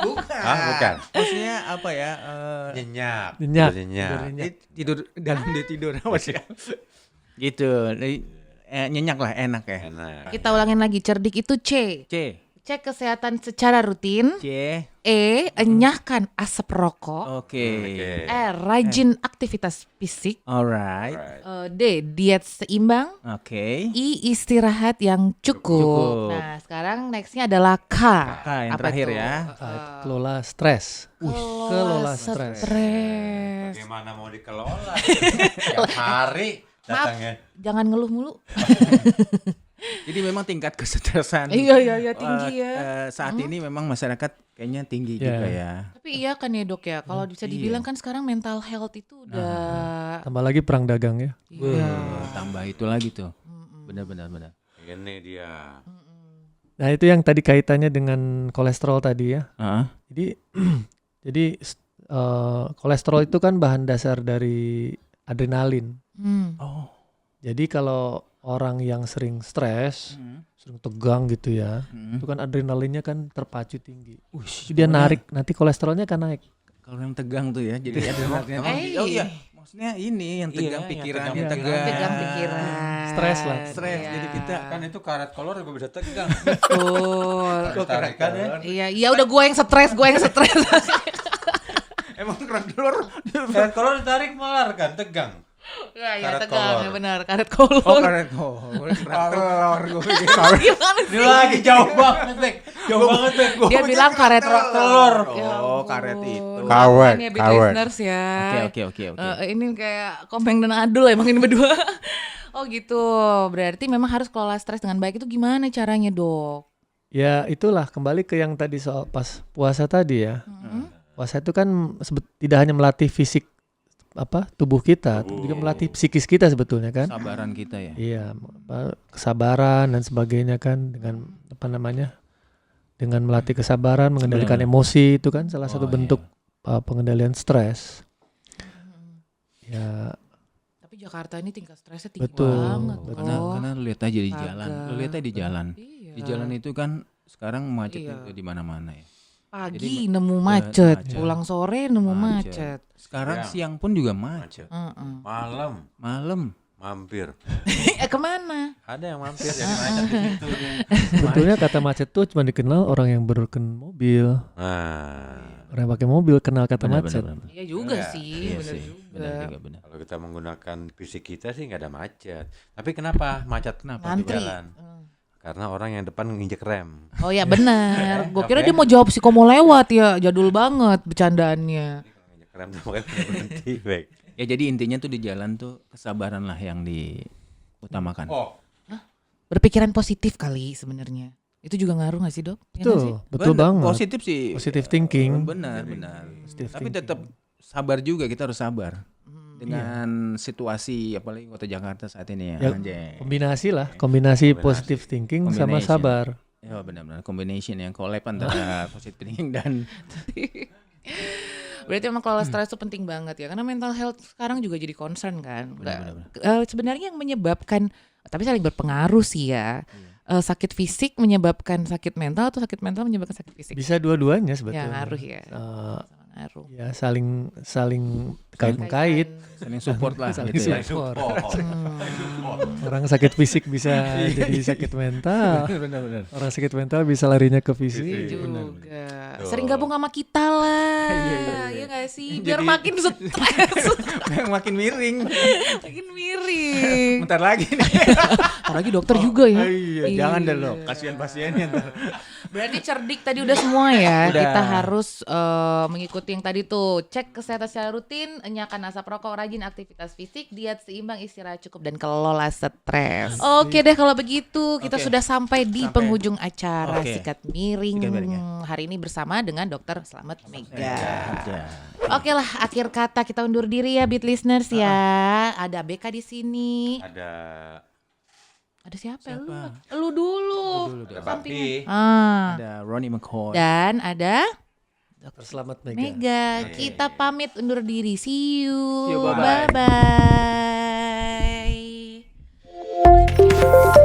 Speaker 4: bukan.
Speaker 3: Bukan.
Speaker 4: Maksudnya apa ya?
Speaker 3: Nyenyak.
Speaker 2: Nyenyak.
Speaker 4: Tidur dalam dia tidur apa sih? Gitu. Jadi, nyenyak lah, enak ya.
Speaker 3: Enak.
Speaker 1: Kita ulangin lagi, cerdik itu C. Cek kesehatan secara rutin.
Speaker 4: C.
Speaker 1: E. Enyahkan asap rokok.
Speaker 4: Oke.
Speaker 1: Rajin aktivitas fisik.
Speaker 4: Alright.
Speaker 1: D. Diet seimbang.
Speaker 4: Oke.
Speaker 1: I. Istirahat yang cukup. Nah, sekarang nextnya adalah K.
Speaker 4: yang
Speaker 1: Apa
Speaker 4: terakhir
Speaker 1: tuh?
Speaker 4: ya.
Speaker 2: Kelola stres. Kelola stres.
Speaker 1: Stres.
Speaker 3: Bagaimana mau dikelola? Tiap hari datangnya.
Speaker 1: Jangan ngeluh mulu.
Speaker 4: Jadi memang tingkat kesetresan
Speaker 1: Iya tinggi ya.
Speaker 4: saat ini memang masyarakat kayaknya tinggi juga ya.
Speaker 1: Tapi iya kan ya dok ya, kalau bisa dibilang kan sekarang mental health itu udah
Speaker 2: Tambah lagi perang dagang ya.
Speaker 4: Tambah itu lagi tuh. Benar.
Speaker 3: Ini dia.
Speaker 2: Nah itu yang tadi kaitannya dengan kolesterol tadi ya. Jadi kolesterol itu kan bahan dasar dari adrenalin. Jadi kalau orang yang sering stres, sering tegang gitu ya, itu kan adrenalinnya kan terpacu tinggi. Jadi dia narik, nanti kolesterolnya akan naik.
Speaker 4: Kalau yang tegang tuh ya, jadi adrenalinnya tinggi. Oh iya, maksudnya ini yang tegang pikirannya tegang.
Speaker 1: tegang pikiran.
Speaker 2: Stres lah.
Speaker 4: Stres. Jadi kita
Speaker 3: Kan itu karet kolor juga bisa tegang.
Speaker 1: Betul.
Speaker 3: Tarikan ya.
Speaker 1: Iya udah gue yang stres.
Speaker 4: emang kerendur.
Speaker 3: Karet kolor ditarik malar kan tegang.
Speaker 1: Iya
Speaker 3: Karet
Speaker 1: tegang
Speaker 3: kolor.
Speaker 1: ya benar, karet kolor.
Speaker 4: Oh karet kolor. Gue pikir karet.
Speaker 1: Gimana
Speaker 3: Ini
Speaker 1: sih?
Speaker 3: lagi jauh banget, Bek. Jauh banget, Bek.
Speaker 1: Dia bilang karet telur.
Speaker 4: Oh, karet itu.
Speaker 3: Kawet,
Speaker 1: Ini ya, big
Speaker 3: kawet.
Speaker 1: listeners ya.
Speaker 4: Oke.
Speaker 1: Ini kayak Komeng dan Adul emang ini berdua. Oh gitu. Berarti memang harus kelola stres dengan baik. Itu gimana caranya, Dok?
Speaker 2: Ya itulah kembali ke yang tadi soal pas puasa tadi ya. Puasa itu kan tidak hanya melatih fisik tubuh kita, tapi juga melatih psikis kita sebetulnya kan.
Speaker 4: Sabaran kita ya.
Speaker 2: Iya, kesabaran dan sebagainya kan dengan dengan melatih kesabaran, mengendalikan emosi itu kan salah satu bentuk pengendalian stres. Ya.
Speaker 1: Tapi Jakarta ini tingkat stresnya tinggi
Speaker 2: Betul,
Speaker 1: banget.
Speaker 2: betul.
Speaker 4: Karena lu lihat aja di jalan. Lu lihat aja di jalan.
Speaker 1: Iya.
Speaker 4: Di jalan itu kan sekarang macet
Speaker 1: Iya.
Speaker 4: di mana-mana ya.
Speaker 1: Pagi nemu macet,
Speaker 4: macet.
Speaker 1: pulang sore nemu macet.
Speaker 4: Sekarang
Speaker 3: Ya.
Speaker 4: siang pun juga macet.
Speaker 3: Malam
Speaker 4: Malam.
Speaker 3: mampir.
Speaker 1: Kemana?
Speaker 3: Ada yang mampir jadi macet di situ.
Speaker 2: Sebetulnya kata macet tuh cuma dikenal orang yang mobil.
Speaker 3: Nah,
Speaker 2: Orang yang pakai mobil kenal kata
Speaker 4: Benar,
Speaker 2: macet.
Speaker 4: benar.
Speaker 1: Iya juga sih,
Speaker 4: Iya
Speaker 1: bener
Speaker 4: sih.
Speaker 1: juga.
Speaker 4: Benar juga benar.
Speaker 3: kalau kita menggunakan fisik kita sih nggak ada macet. Tapi kenapa macet?
Speaker 4: Kenapa?
Speaker 3: Di
Speaker 1: Ngantri.
Speaker 3: jalan? Karena orang yang depan nginjek rem.
Speaker 1: Oh ya benar. Gue kira
Speaker 3: Oke.
Speaker 1: dia mau jawab si mau lewat ya, jadul banget bercandaannya.
Speaker 3: Kalau nginjek rem tuh makanya berhenti, baik.
Speaker 4: Ya jadi intinya tuh di jalan tuh kesabaran lah yang diutamakan.
Speaker 3: Oh,
Speaker 1: Berpikiran positif kali sebenarnya. Itu juga ngaruh gak sih dok? Ya nggak sih?
Speaker 2: Betul
Speaker 4: Benar,
Speaker 2: banget.
Speaker 4: Positif sih.
Speaker 2: Positive thinking.
Speaker 4: Benar.
Speaker 2: Positive
Speaker 4: Tapi
Speaker 2: thinking.
Speaker 4: tetap sabar juga, kita harus sabar. Dengan situasi apalagi kota Jakarta saat ini ya.
Speaker 2: Ya,
Speaker 4: Anjay.
Speaker 2: kombinasi positive thinking sama
Speaker 4: Combination.
Speaker 2: sabar.
Speaker 4: Ya benar-benar combination yang collab antara positive thinking dan
Speaker 1: Berarti emang kalau stres itu penting banget ya, karena mental health sekarang juga jadi concern kan.
Speaker 4: Benar.
Speaker 1: Sebenarnya yang menyebabkan, tapi saling berpengaruh sih ya. Sakit fisik menyebabkan sakit mental atau sakit mental menyebabkan sakit fisik?
Speaker 2: Bisa dua-duanya
Speaker 1: Ya
Speaker 2: sebetulnya.
Speaker 1: ngaruh ya.
Speaker 2: Eh,
Speaker 1: berpengaruh.
Speaker 2: Ya saling kait mengkait,
Speaker 4: Saling support lah
Speaker 2: saling
Speaker 4: gitu ya.
Speaker 2: support. Orang sakit fisik bisa jadi sakit mental.
Speaker 4: Benar-benar.
Speaker 2: Orang sakit mental bisa larinya ke fisik.
Speaker 1: Juga sering gabung sama kita lah, ya nggak sih? Biar makin stres,
Speaker 4: Makin miring.
Speaker 1: makin miring.
Speaker 4: Bentar lagi nih.
Speaker 1: Apalagi dokter juga ya.
Speaker 4: Iya, jangan deh lo, kasihan pasiennya ntar.
Speaker 1: Berarti cerdik tadi udah semua ya.
Speaker 4: Udah.
Speaker 1: Kita harus mengikuti yang tadi tuh. Cek kesehatan secara rutin, enyahkan asap rokok, rajin aktivitas fisik, diet seimbang, istirahat cukup, dan kelola stres. Oke deh kalau begitu kita
Speaker 4: Oke.
Speaker 1: sudah sampai di
Speaker 4: Sampai.
Speaker 1: penghujung acara
Speaker 4: Oke.
Speaker 1: Sikat Miring.
Speaker 4: Sikat Miring, ya.
Speaker 1: Hari ini bersama dengan Dr. Slamet Mega.
Speaker 4: Aja.
Speaker 1: Oke lah, akhir kata kita undur diri ya Beat Listeners ya. Ada BK di sini. Ada siapa? Lu dulu.
Speaker 3: Ada Bakti.
Speaker 4: Ada Ronnie McCoy.
Speaker 1: Dan ada
Speaker 2: Dr. Slamet Mega.
Speaker 1: Mega. Kita pamit undur diri. See you.
Speaker 4: See you, bye-bye.
Speaker 1: Bye-bye.